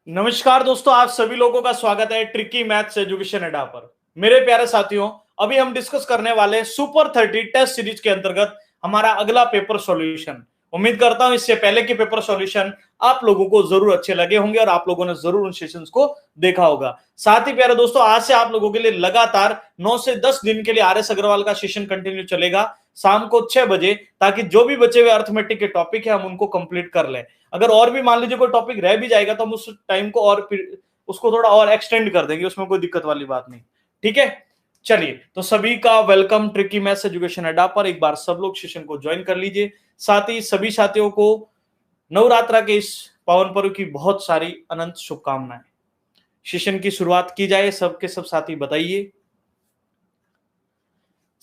नमस्कार दोस्तों, आप सभी लोगों का स्वागत है ट्रिकी मैथ्स एजुकेशन अड्डा पर। मेरे प्यारे साथियों, अभी हम डिस्कस करने वाले सुपर 30 टेस्ट सीरीज के अंतर्गत हमारा अगला पेपर सॉल्यूशन। उम्मीद करता हूं इससे पहले के पेपर सॉल्यूशन आप लोगों को जरूर अच्छे लगे होंगे और आप लोगों ने जरूर उन सेशंस को देखा होगा। साथ ही प्यारे दोस्तों, आज से आप लोगों के लिए लगातार 9 से 10 दिन के लिए आर.एस. अग्रवाल का सेशन कंटिन्यू चलेगा शाम को 6 बजे, ताकि जो भी बचे हुए अर्थमेटिक के टॉपिक है हम उनको कंप्लीट कर लें। अगर और भी मान लीजिए कोई टॉपिक रह भी जाएगा तो हम उस टाइम को और फिर उसको थोड़ा और एक्सटेंड कर देंगे, उसमें कोई दिक्कत वाली बात नहीं। ठीक है, चलिए तो सभी का वेलकम ट्रिकी मैथ्स एजुकेशन अड्डा पर। एक बार सब लोग सेशन को ज्वाइन कर लीजिए। साथ ही सभी साथियों को नवरात्रा के इस पावन पर्व की बहुत सारी अनंत शुभकामनाएं। सेशन की शुरुआत की जाए, सबके सब साथी बताइए।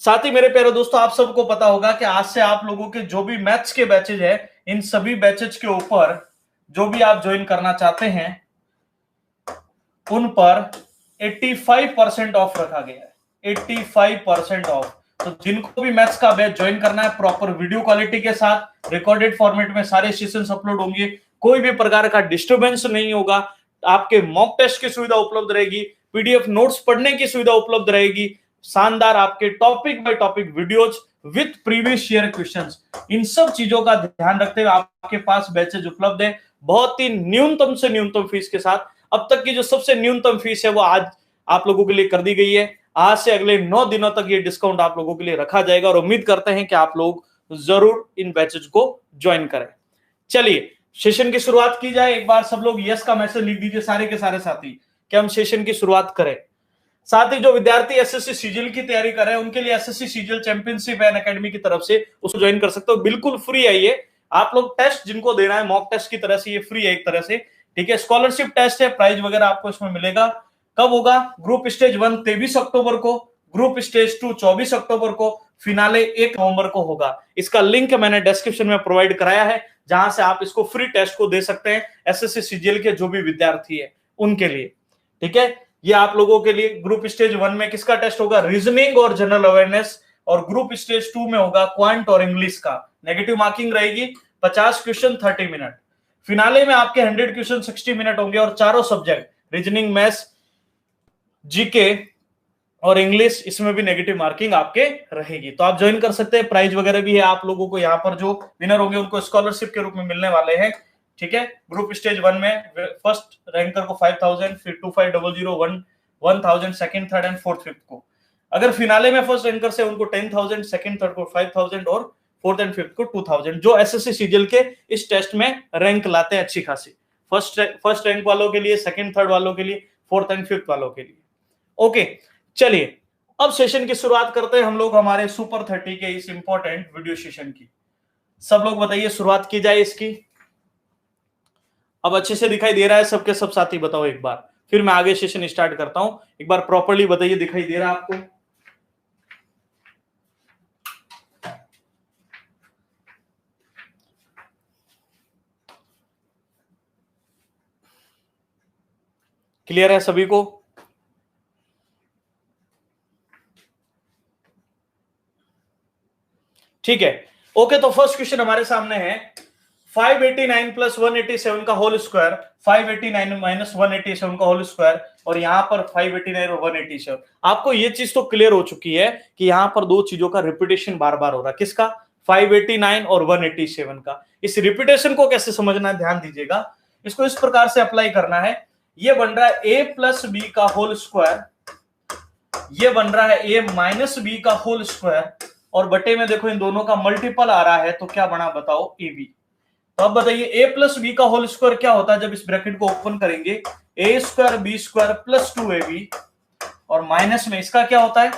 साथ ही मेरे प्यारे दोस्तों, आप सबको पता होगा कि आज से आप लोगों के जो भी मैथ्स के बैचेज है, इन सभी बैचेज के ऊपर जो भी आप ज्वाइन करना चाहते हैं उन पर 85% ऑफ रखा गया है। 85% ऑफ। तो जिनको भी मैथ्स का बैच ज्वाइन करना है, प्रॉपर वीडियो क्वालिटी के साथ रिकॉर्डेड फॉर्मेट में सारे सेशंस अपलोड होंगे, कोई भी प्रकार का डिस्टर्बेंस नहीं होगा, आपके मॉक टेस्ट की सुविधा उपलब्ध रहेगी, पीडीएफ नोट्स पढ़ने की सुविधा उपलब्ध रहेगी, शानदार आपके topic by topic videos with previous year questions. इन सब चीजों का ध्यान रखते हुए आपके पास बैचेज उपलब्ध है बहुत ही न्यूनतम से न्यूनतम फीस के साथ। अब तक की जो सबसे न्यूनतम फीस है वो आज आप लोगों के लिए कर दी गई है। आज से अगले 9 दिनों तक ये डिस्काउंट आप लोगों के लिए रखा जाएगा और उम्मीद करते हैं कि आप लोग जरूर इन बैचेज को ज्वाइन करें। चलिए सेशन की शुरुआत की जाए। एक बार सब लोग यस का मैसेज लिख दीजिए, सारे के सारे साथी, कि हम सेशन की शुरुआत करें। साथ ही जो विद्यार्थी एसएससी सीजीएल की तैयारी कर रहे हैं उनके लिए SSC CGL championship and academy की तरफ से उसको ज्वाइन कर सकते हो, बिल्कुल फ्री है ये। आप लोग टेस्ट जिनको देना है मॉक टेस्ट की तरह से, ये फ्री है एक तरह से। ठीक है, स्कॉलरशिप टेस्ट है, प्राइज वगैरह आपको इसमें मिलेगा। कब होगा? ग्रुप स्टेज 1 23 अक्टूबर को, ग्रुप स्टेज 2 24 अक्टूबर को, फिनाले 1 नवंबर को होगा। इसका लिंक मैंने डिस्क्रिप्शन में प्रोवाइड कराया है, जहां से आप इसको फ्री टेस्ट को दे सकते हैं एसएससी सीजीएल के जो भी विद्यार्थी है उनके लिए। ठीक है, ये आप लोगों के लिए ग्रुप स्टेज 1 में किसका टेस्ट होगा? रीजनिंग और जनरल अवेयरनेस। और ग्रुप स्टेज 2 में होगा क्वांट और इंग्लिश का। नेगेटिव मार्किंग रहेगी, 50 क्वेश्चन 30 मिनट। फिनाले में आपके 100 क्वेश्चन 60 मिनट होंगे और चारों सब्जेक्ट रीजनिंग, मैथ्स, जीके और इंग्लिश, इसमें भी नेगेटिव मार्किंग आपके रहेगी। तो आप ज्वाइन कर सकते हैं, प्राइज वगैरह भी है आप लोगों को। यहाँ पर जो विनर होंगे उनको स्कॉलरशिप के रूप में मिलने वाले हैं। ठीक है, ग्रुप स्टेज 1 में फर्स्ट रैंकर को 5000, फिर 2500 1000, second third and fourth fifth को। अगर फिनाले में फर्स्ट रैंकर से उनको 10,000, सेकंड थर्ड को 5,000 और फोर्थ एंड फिफ्थ को 2,000, जो एसएससी सीजीएल के इस टेस्ट में रैंक लाते हैं अच्छी खासी। फर्स्ट रैंक वालों के लिए, सेकंड थर्ड वालों के लिए, फोर्थ एंड फिफ्थ वालों के लिए। ओके, चलिए अब सेशन की शुरुआत करते हैं हम लोग हमारे सुपर 30 के इस इंपॉर्टेंट वीडियो सेशन की। सब लोग बताइए, शुरुआत की जाए इसकी। अब अच्छे से दिखाई दे रहा है सबके सब साथी? बताओ एक बार, फिर मैं आगे सेशन स्टार्ट करता हूं। एक बार प्रॉपर्ली बताइए, दिखाई दे रहा है आपको? क्लियर है सभी को? ठीक है, ओके। तो फर्स्ट क्वेश्चन हमारे सामने है 589 प्लस 187 का होल स्क्वायर, 589 माइनस 187 का होल स्क्वायर, और यहां पर 589 और 187। आपको ये चीज तो क्लियर हो चुकी है कि यहां पर दो चीजों का रिपीटेशन बार बार हो रहा है। किसका? 589 और 187 का। इस रिपीटेशन को कैसे समझना है, ध्यान दीजिएगा। इसको इस प्रकार से अप्लाई करना है। ये बन रहा है a प्लस बी का होल स्क्वायर, ये बन रहा है a माइनस बी का होल स्क्वायर, और बटे में देखो इन दोनों का मल्टीपल आ रहा है, तो क्या बना बताओ? ab। तो अब बताइए a प्लस बी का होल स्क्वायर क्या होता है जब इस ब्रैकेट को ओपन करेंगे? a square B square plus 2ab, और माइनस में इसका क्या होता है?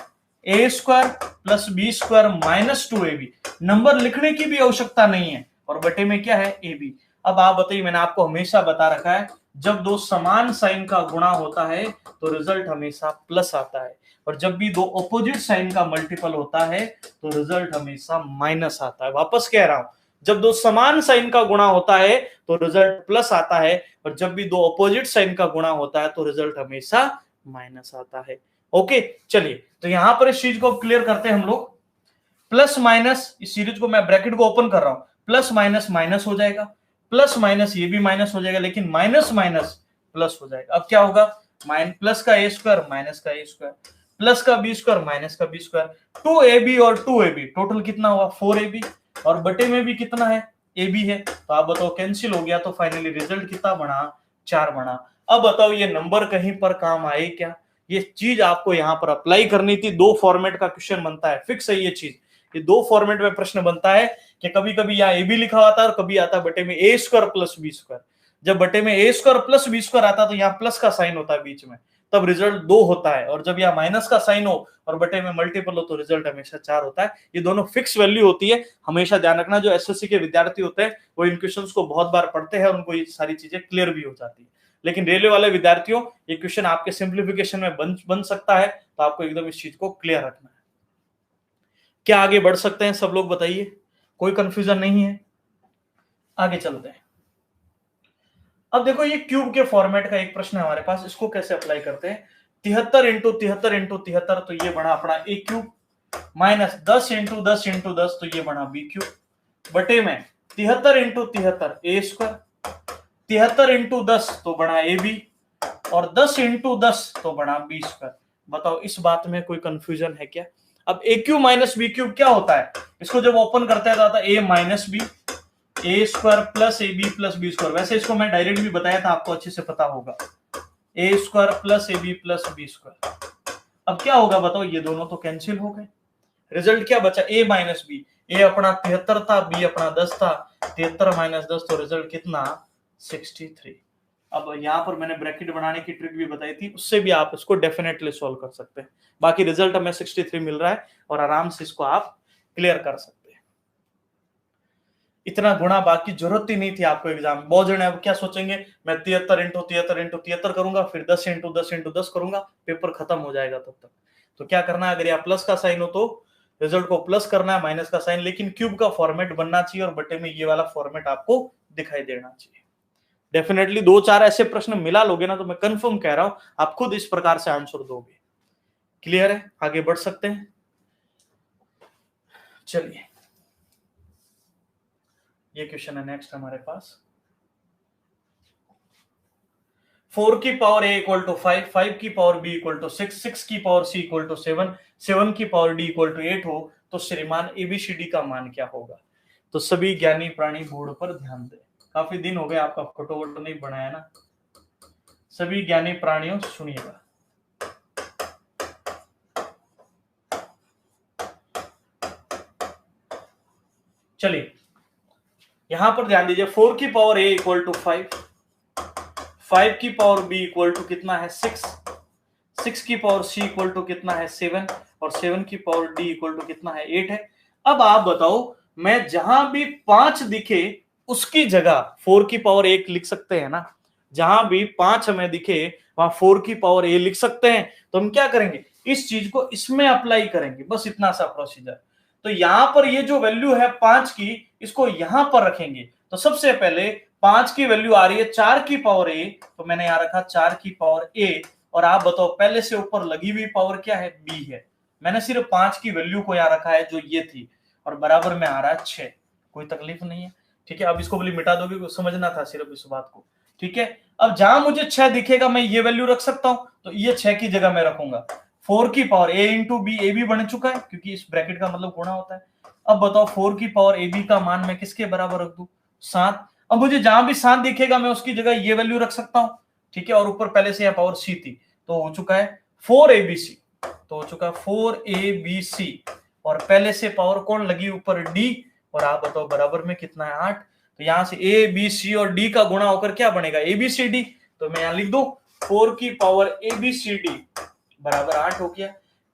a square plus B square minus 2ab। Number लिखने की भी आवश्यकता नहीं है, और बटे में क्या है? ab। अब आप बताइए, मैंने आपको हमेशा बता रखा है जब दो समान साइन का गुणा होता है तो रिजल्ट हमेशा प्लस आता है, और जब भी दो ऑपोजिट साइन का मल्टीपल होता है तो रिजल्ट हमेशा माइनस आता है। वापस कह रहा हूं, जब दो समान साइन का गुणा होता है तो रिजल्ट प्लस आता है, और जब भी दो ऑपोजिट साइन का गुणा होता है तो रिजल्ट हमेशा माइनस आता है। ओके, चलिए तो यहां पर इस चीज को क्लियर करते हैं हम लोग। प्लस माइनस, इस सीरीज को मैं ब्रैकेट को ओपन कर रहा हूं, प्लस माइनस माइनस हो जाएगा, प्लस माइनस ये भी माइनस हो जाएगा, लेकिन माइनस माइनस प्लस हो जाएगा। अब क्या होगा, प्लस का ए स्क्वायर माइनस का ए स्क्वायर प्लस का बी स्क्वायर माइनस का बी स्क्वायर, 2ab और 2ab टोटल कितना हुआ 4ab, और बटे में भी कितना है ab है, तो आप बताओ कैंसिल हो गया, तो फाइनली रिजल्ट कितना बना 4 बना। अब बताओ ये नंबर कहीं पर काम आए क्या, ये चीज आपको यहाँ पर अप्लाई करनी थी। दो फॉर्मेट का क्वेश्चन बनता है, फिक्स है ये चीज, ये दो फॉर्मेट में प्रश्न बनता है कि कभी कभी यहाँ ए बी लिखा होता है और कभी आता है बटे में ए स्क्वायर प्लस बी स्क्वायर। जब बटे में ए स्क्वायर प्लस बी स्क्वायर आता है तो यहाँ प्लस का साइन होता है बीच में, तब रिजल्ट 2 होता है, और जब यहाँ माइनस का साइन हो और बटे में मल्टीपल हो तो रिजल्ट हमेशा 4 होता है। ये दोनों फिक्स वैल्यू होती है, हमेशा ध्यान रखना। जो एसएससी के विद्यार्थी होते हैं वो इन क्वेश्चंस को बहुत बार पढ़ते हैं, उनको ये सारी चीजें क्लियर भी हो जाती है। लेकिन रेलवे वाले विद्यार्थियों, ये क्वेश्चन आपके सिंप्लीफिकेशन में बन सकता है, तो आपको एकदम इस चीज को क्लियर रखना है। क्या आगे बढ़ सकते हैं सब लोग बताइए, कोई कंफ्यूजन नहीं है? आगे चलते हैं। अब देखो ये क्यूब के फॉर्मेट का एक प्रश्न है हमारे पास, इसको कैसे अप्लाई करते हैं। 73 इंटू 73 इंटू 73, तो ये बना अपना ए क्यूब, माइनस 10 इंटू 10 इंटू 10, तो ये बना बी क्यूब, बटे में 73 इंटू 73 ए स्क्वायर, 73 इंटू 10 तो बना ए बी, और 10 इंटू 10 तो बना बी स्क्वायर। बताओ इस बात में कोई कंफ्यूजन है क्या? अब A cube minus B cube क्या होता है, इसको जब ओपन करते हैं तो A minus B A square plus A B plus B square. वैसे इसको मैं डायरेक्ट भी बताया था, आपको अच्छे से पता होगा, A square plus A B plus B square. अब क्या होगा बताओ, ये दोनों तो कैंसिल हो गए, रिजल्ट क्या बचा ए माइनस बी, ए अपना 73 था, बी अपना 10 था, 73 माइनस 10 तो रिजल्ट कितना 63। अब यहाँ पर मैंने ब्रैकेट बनाने की ट्रिक भी बताई थी, उससे भी आप इसको डेफिनेटली सॉल्व कर सकते हैं। बाकी रिजल्ट हमें 63 मिल रहा है और आराम से इसको आप क्लियर कर सकते हैं। इतना गुणा बाकी जरूरत ही नहीं थी आपको एग्जाम में। बहुत जने अब क्या सोचेंगे, मैं 73 इंटू 73 इंटू 73 करूंगा, फिर 10 इंटू 10 इंटू 10 करूंगा, पेपर खत्म हो जाएगा तब तक। तो क्या करना है, अगर यहाँ प्लस का साइन हो तो रिजल्ट को प्लस करना है, माइनस का साइन, लेकिन क्यूब का फॉर्मेट बनना चाहिए और बटे में ये वाला फॉर्मेट आपको दिखाई देना चाहिए। डेफिनेटली 2-4 ऐसे प्रश्न मिला लोगे ना, तो मैं कंफर्म कह रहा हूं आप खुद इस प्रकार से आंसर दोगे। क्लियर है? आगे बढ़ सकते हैं, चलिए ये क्वेश्चन है नेक्स्ट हमारे पास। 4 की पावर a इक्वल टू 5, 5 की पावर b इक्वल टू 6, 6 की पावर c इक्वल टू 7, 7 की पावर d इक्वल टू 8 हो तो श्रीमान एबीसीडी का मान क्या होगा? तो सभी ज्ञानी प्राणी बोर्ड पर ध्यान दें। काफी दिन हो गए आपका फोटो वोटो नहीं बनाया ना, सभी ज्ञानी प्राणियों सुनिएगा। चलिए यहां पर ध्यान दीजिए, 4 की पावर a इक्वल टू 5, 5 की पावर b इक्वल टू कितना है 6, 6 की पावर c इक्वल टू कितना है 7, और 7 की पावर d इक्वल टू कितना है 8 है। अब आप बताओ, मैं जहां भी 5 दिखे उसकी जगह 4 की पावर 1 लिख सकते हैं ना, जहां भी 5 हमें दिखे वहां 4 की पावर a लिख सकते हैं। तो हम क्या करेंगे, इस चीज को इसमें अप्लाई करेंगे, बस इतना सा प्रोसीजर। तो यहां पर ये जो वैल्यू है 5 की, इसको यहां पर रखेंगे। तो सबसे पहले 5 की वैल्यू आ रही है 4 की पावर a, तो मैंने यहां रखा 4 की पावर a, और आप बताओ पहले से ऊपर लगी हुई पावर क्या है, b है। मैंने सिर्फ 5 की वैल्यू को यहां रखा है जो ये थी, और बराबर में आ रहा है 6, कोई तकलीफ नहीं है। ठीक है, अब इसको बोली मिटा दोगे, समझना था सिर्फ इस बात को। ठीक है, अब जहां मुझे 6 दिखेगा मैं ये वैल्यू रख सकता हूं, तो ये 6 की जगह मैं रखूंगा। 4 की power a into B, A B बन चुका है क्योंकि इस ब्रैकेट का मतलब गुणा होता है। अब बताओ 4 की पावर ए बी का मान मैं किसके बराबर रख दूं, 7। अब मुझे जहां भी 7 दिखेगा मैं उसकी जगह ये वैल्यू रख सकता हूं। ठीक है, और ऊपर पहले से यहाँ पावर सी थी, तो हो चुका है 4abc, तो हो चुका है 4abc, और पहले से पावर कौन लगी ऊपर d, और आप बताओ बराबर में कितना है 8। तो यहां से a b c और d का गुणा होकर क्या बनेगा abcd, तो मैं यहां लिख दू 4 की पावर abcd बराबर 8 हो गया।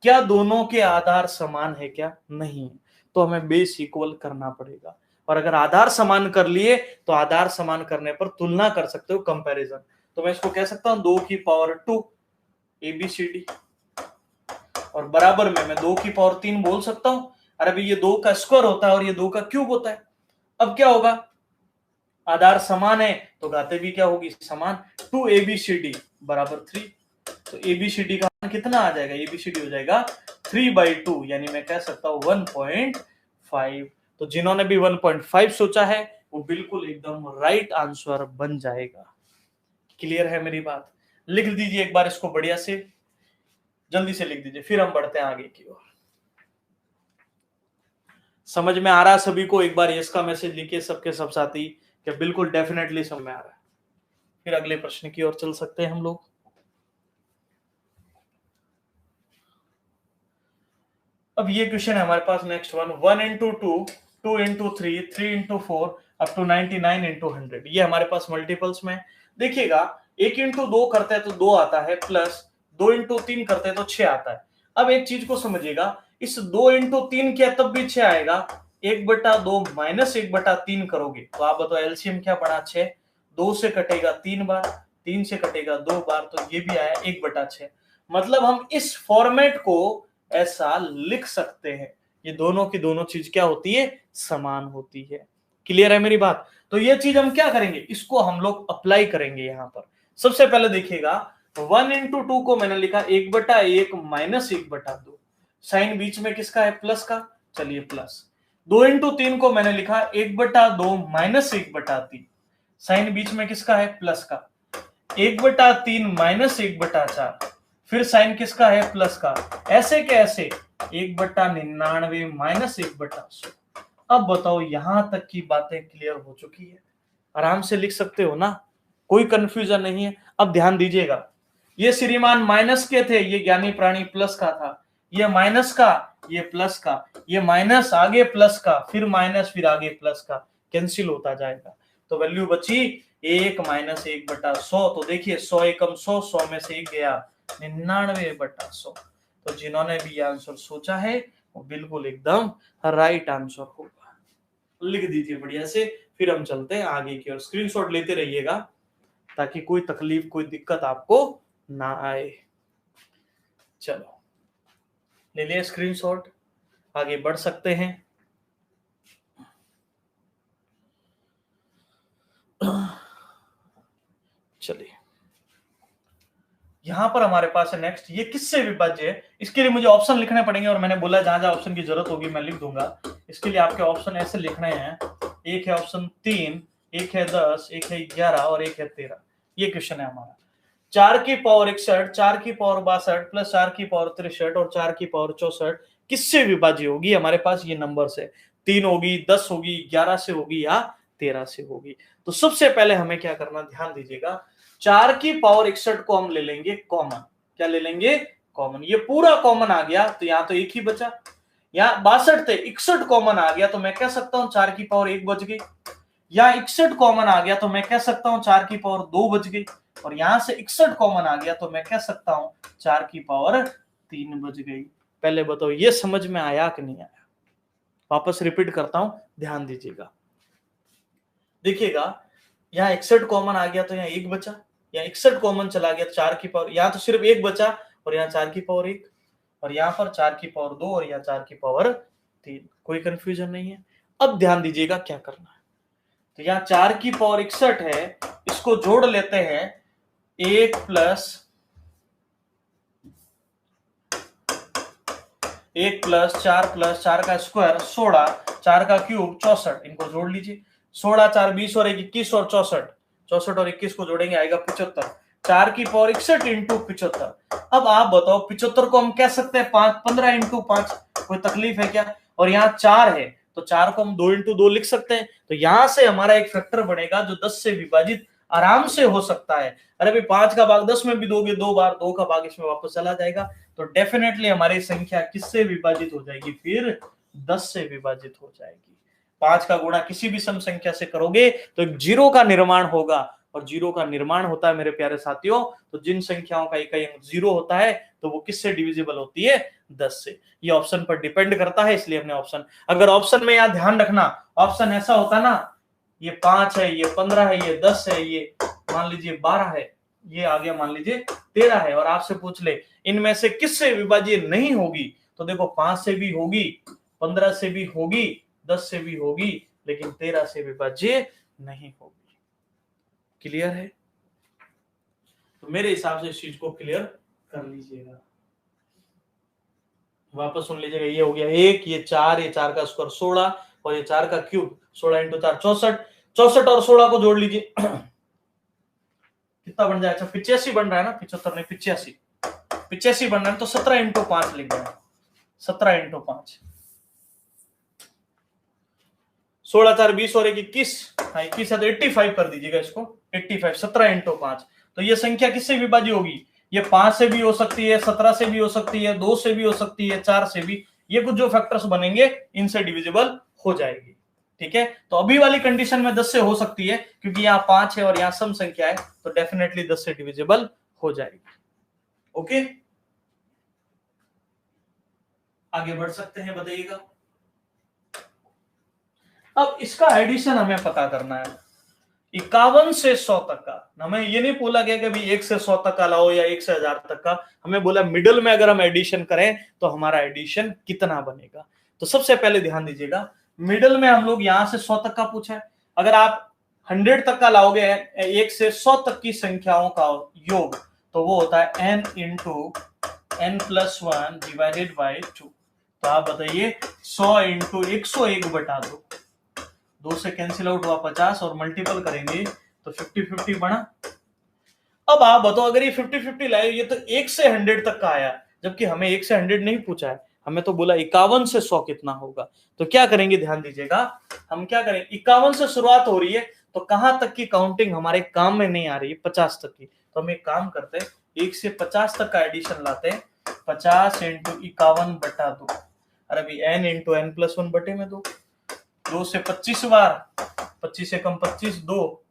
क्या दोनों के आधार समान है क्या? नहीं, तो हमें बेस इक्वल करना पड़ेगा, और अगर आधार समान कर लिए तो आधार समान करने पर तुलना कर सकते हो, कंपैरिजन। तो मैं इसको कह सकता हूं 2 की पावर 2 ABCD, और बराबर में मैं 2 की पावर 3 बोल सकता हूं। अरे भाई ये 2 का स्क्वायर होता है और ये 2 का क्यूब होता है। अब क्या होगा, आधार समान है तो घाते भी क्या होगी, समान। 2 ABCD बराबर 3, तो ABCD का मान कितना आ जाएगा, ABCD हो जाएगा 3/2, यानी मैं कह सकता हूं 1.5। तो जिन्होंने भी 1.5 सोचा है वो बिल्कुल एकदम राइट आंसर बन जाएगा। क्लियर है मेरी बात? लिख दीजिए एक बार इसको बढ़िया से, जल्दी से लिख दीजिए, फिर हम बढ़ते हैं आगे की ओर। समझ में आ रहा है सभी को? एक बार इसका मैसेज लिखिए सबके सब साथी कि बिल्कुल डेफिनेटली समझ में आ रहा है। फिर अगले प्रश्न की ओर चल सकते हैं हम लोग। अब ये क्वेश्चन है हमारे पास next one, 1 into 2, 2 into 3, 3 into 4 up to 99 into 100। ये हमारे पास मल्टीपल्स में देखिएगा, 1 इंटू 2 करते हैं तो 2 आता है, प्लस 2 इंटू 3 करते हैं तो 6 आता है। अब एक चीज को समझिएगा, इस 2 इंटू 3 किया तब भी 6 आएगा, 1/2 माइनस 1/3 करोगे तो आप बताओ एलसीएम क्या पड़ा? 6। 2 से कटेगा 3 बार, 3 से कटेगा 2 बार, तो ये भी आया 1/6। मतलब हम इस फॉर्मेट को ऐसा लिख सकते हैं। ये दोनों की दोनों चीज क्या होती है? समान होती है। क्लियर है मेरी बात? तो ये चीज हम क्या करेंगे, इसको हम लोग अप्लाई करेंगे यहां पर। सबसे पहले देखिएगा, 1 इंटू 2 को मैंने लिखा 1/1 माइनस 1/2, साइन बीच में किसका है? प्लस का, चलिए प्लस। 2 इंटू 3 को मैंने लिखा 1/2 माइनस 1/3, साइन बीच में किसका है? प्लस का। 1/3 माइनस 1/4, फिर साइन किसका है? प्लस का। ऐसे के ऐसे 1/99 माइनस 1/100। अब बताओ यहां तक की बातें क्लियर हो चुकी है? आराम से लिख सकते हो ना, कोई कंफ्यूजन नहीं है। अब ध्यान दीजिएगा, ये श्रीमान माइनस के थे, ये ज्ञानी प्राणी प्लस का था, ये माइनस का, ये प्लस का, ये माइनस आगे प्लस का, फिर माइनस, फिर आगे प्लस का, कैंसिल होता जाएगा। तो वैल्यू बची 1 माइनस 1/100। तो देखिए 100 एकम 100, 100 में से 1 गया, 99/100। तो जिन्होंने भी ये आंसर सोचा है वो बिल्कुल एकदम राइट आंसर होगा। लिख दीजिए बढ़िया से, फिर हम चलते हैं आगे की ओर। स्क्रीनशॉट लेते रहिएगा ताकि कोई तकलीफ, कोई दिक्कत आपको ना आए। चलो ले लिया स्क्रीनशॉट, आगे बढ़ सकते हैं। चलिए यहां पर हमारे पास है नेक्स्ट, ये किससे विभाज्य है? इसके लिए मुझे ऑप्शन लिखने पड़ेंगे और मैंने बोला जहां जहां ऑप्शन की जरूरत होगी मैं लिख दूंगा। इसके लिए आपके ऑप्शन ऐसे लिखने हैं, एक है ऑप्शन 3, एक है 10, एक है 11 और एक है 13। ये क्वेश्चन है हमारा। 4 की पावर 61, 4 की पावर 62 प्लस 4 की पावर 63 और 4 की पावर 64 किससे विभाज्य होगी? हमारे पास ये नंबर से 3 होगी, 10 होगी, 11 से होगी या 13 से होगी। तो सबसे पहले हमें क्या करना, ध्यान दीजिएगा, 4 की पावर 61 को हम ले लेंगे कॉमन। क्या ले लेंगे? कॉमन। ये पूरा कॉमन आ गया तो यहां तो एक ही बचा, यहाँ 62 थे, 61 कॉमन आ गया तो मैं कह सकता हूं 4 की पावर 1 बच गई। यहाँ 61 कॉमन आ गया तो मैं कह सकता हूं 4 की पावर 2 बच गई। और यहां से 61 कॉमन आ गया तो मैं कह सकता हूं 4 की पावर 3 बच गई। पहले बताओ ये समझ में आया कि नहीं आया? वापस रिपीट करता हूं, ध्यान दीजिएगा। देखिएगा, यहाँ 61 कॉमन आ गया तो यहाँ 1 बचा, यहाँ 61 कॉमन चला गया 4 की पावर, यहाँ तो सिर्फ 1 बचा और यहाँ 4 की पावर 1, और यहाँ पर 4 की पावर 2 और यहाँ 4 की पावर 3। कोई कंफ्यूजन नहीं है? अब ध्यान दीजिएगा क्या करना है। तो यहाँ 4 की पावर 61 है, इसको जोड़ लेते हैं, 1 प्लस 4 का स्क्वायर 16, 4 का क्यूब 64, इनको जोड़ लीजिए। 16 4 20 और 1 21 और 64, 64 और 21 को जोड़ेंगे आएगा 75। 4 की पावर 61 इंटू 75। अब आप बताओ 75 को हम कह सकते हैं 15 इंटू 5, कोई तकलीफ है क्या? और यहाँ 4 है तो 4 को हम 2 इंटू 2 लिख सकते हैं। तो यहां से हमारा एक फैक्टर बनेगा जो 10 से विभाजित आराम से हो सकता है। अरे भाई 5 का भाग 10 में भी दोगे 2 बार, 2 का भाग इसमें वापस चला जाएगा, तो डेफिनेटली हमारी संख्या किससे विभाजित हो जाएगी? फिर 10 से विभाजित हो जाएगी। 5 का गुणा किसी भी सम संख्या से करोगे तो एक जीरो का निर्माण होगा, और जीरो का निर्माण होता है मेरे प्यारे साथियों, तो जिन संख्याओं का इकाई अंक जीरो होता है तो वो किससे डिविजिबल होती है? 10 से। ये ऑप्शन पर डिपेंड करता है, इसलिए हमने ऑप्शन, अगर ऑप्शन में यहाँ ध्यान रखना, ऑप्शन ऐसा होता ना, ये 5 है, ये 15 है, ये 10 है, ये मान लीजिए 12 है, ये आ गया मान लीजिए 13 है, और आपसे पूछ ले इनमें से किससे विभाज्य नहीं होगी, तो देखो 5 से भी होगी, 15 से भी होगी, 10 से भी होगी, लेकिन 13 से विभाज्य नहीं होगी। क्लियर है? तो मेरे हिसाब से इस चीज को क्लियर कर लीजिएगा। वापस सुन लीजिएगा, ये हो गया 1, ये 4, ये 4 का स्क्वायर 16 और ये 4 का क्यूब 16 इंटू 4 64, 64 और 16 को जोड़ लीजिए कितना बन जाए? अच्छा 85 बन रहा है ना, 75 नहीं 85, 85 बन रहा है, तो 17 इंटू 5 लिख देना, 17 इंटू 5, 16 4 20 और 21, हाँ 21 है तो 85 कर दीजिएगा इसको, 85, 17 इंटू 5। तो ये संख्या किससे विभाज्य होगी? ये 5 से भी हो सकती है, 17 से भी हो सकती है, 2 से भी हो सकती है, 4 से भी, ये कुछ जो फैक्टर्स बनेंगे इनसे डिविजिबल हो जाएगी। ठीक है, तो अभी वाली कंडीशन में 10 से हो सकती है, क्योंकि यहाँ 5 है और यहाँ सम संख्या है, तो डेफिनेटली 10 से डिविजिबल हो जाएगी। ओके, आगे बढ़ सकते हैं, बताइएगा। अब इसका एडिशन हमें पता करना है, 51 से 100 तक का। हमें ये नहीं बोला गया कि भाई 1 से 100 तक का लाओ या 1 से 1000 तक का, हमें बोला मिडिल में अगर हम एडिशन करें तो हमारा एडिशन कितना बनेगा। तो सबसे पहले ध्यान दीजिएगा, मिडिल में हम लोग यहां से 100 तक का पूछा है, अगर आप 100 तक का लाओगे, 1 से 100 तक की संख्याओं का योग, तो वो होता है n into n+1 divided by 2। तो आप बताइए 100 इंटू 101 बटा 2, 2 से कैंसिल आउट हुआ 50 और मल्टीपल करेंगे तो 50-50 बना। अब आप बताओ, अगर ये 50-50 लाए, ये तो 1 से 100 तक का आया, जबकि हमें 1 से 100 नहीं पूछा है, हमें तो बोला 51 से 100 कितना होगा। तो क्या करेंगे, ध्यान दीजिएगा, हम क्या करें, 51 से शुरुआत हो रही है, तो कहां तक की काउंटिंग हमारे काम में नहीं आ रही है, 50 तक की। तो हम एक काम करते हैं, 1 से 50 तक का एडिशन लाते हैं, 50 इंटू 51 बटा 2, अरे भाई n इंटू n+1 बटे में 2, 2 से 25 बार, 25 से कम 25, 2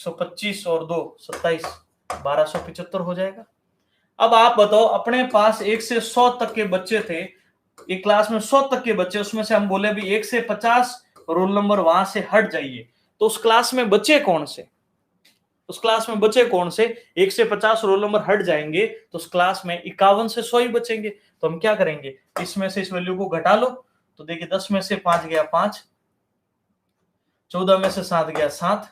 125 और 2 27, 1275 हो जाएगा। अब आप बताओ, अपने पास 1 से 100 तक के बच्चे थे, एक क्लास में 100 तक के बच्चे, उसमें से हम बोले भी 1 से 50 रोल नंबर वहां से हट जाइए, तो उस क्लास में बच्चे कौन से, उस क्लास में बच्चे कौन से, 1 से 50 रोल नंबर हट जाएंगे तो उस क्लास में 51 से 100 ही बचेंगे। तो हम क्या करेंगे, इसमें से इस वैल्यू को घटा लो, तो देखिए 10 में से 5 गया 5, 14 में से 7 गया 7,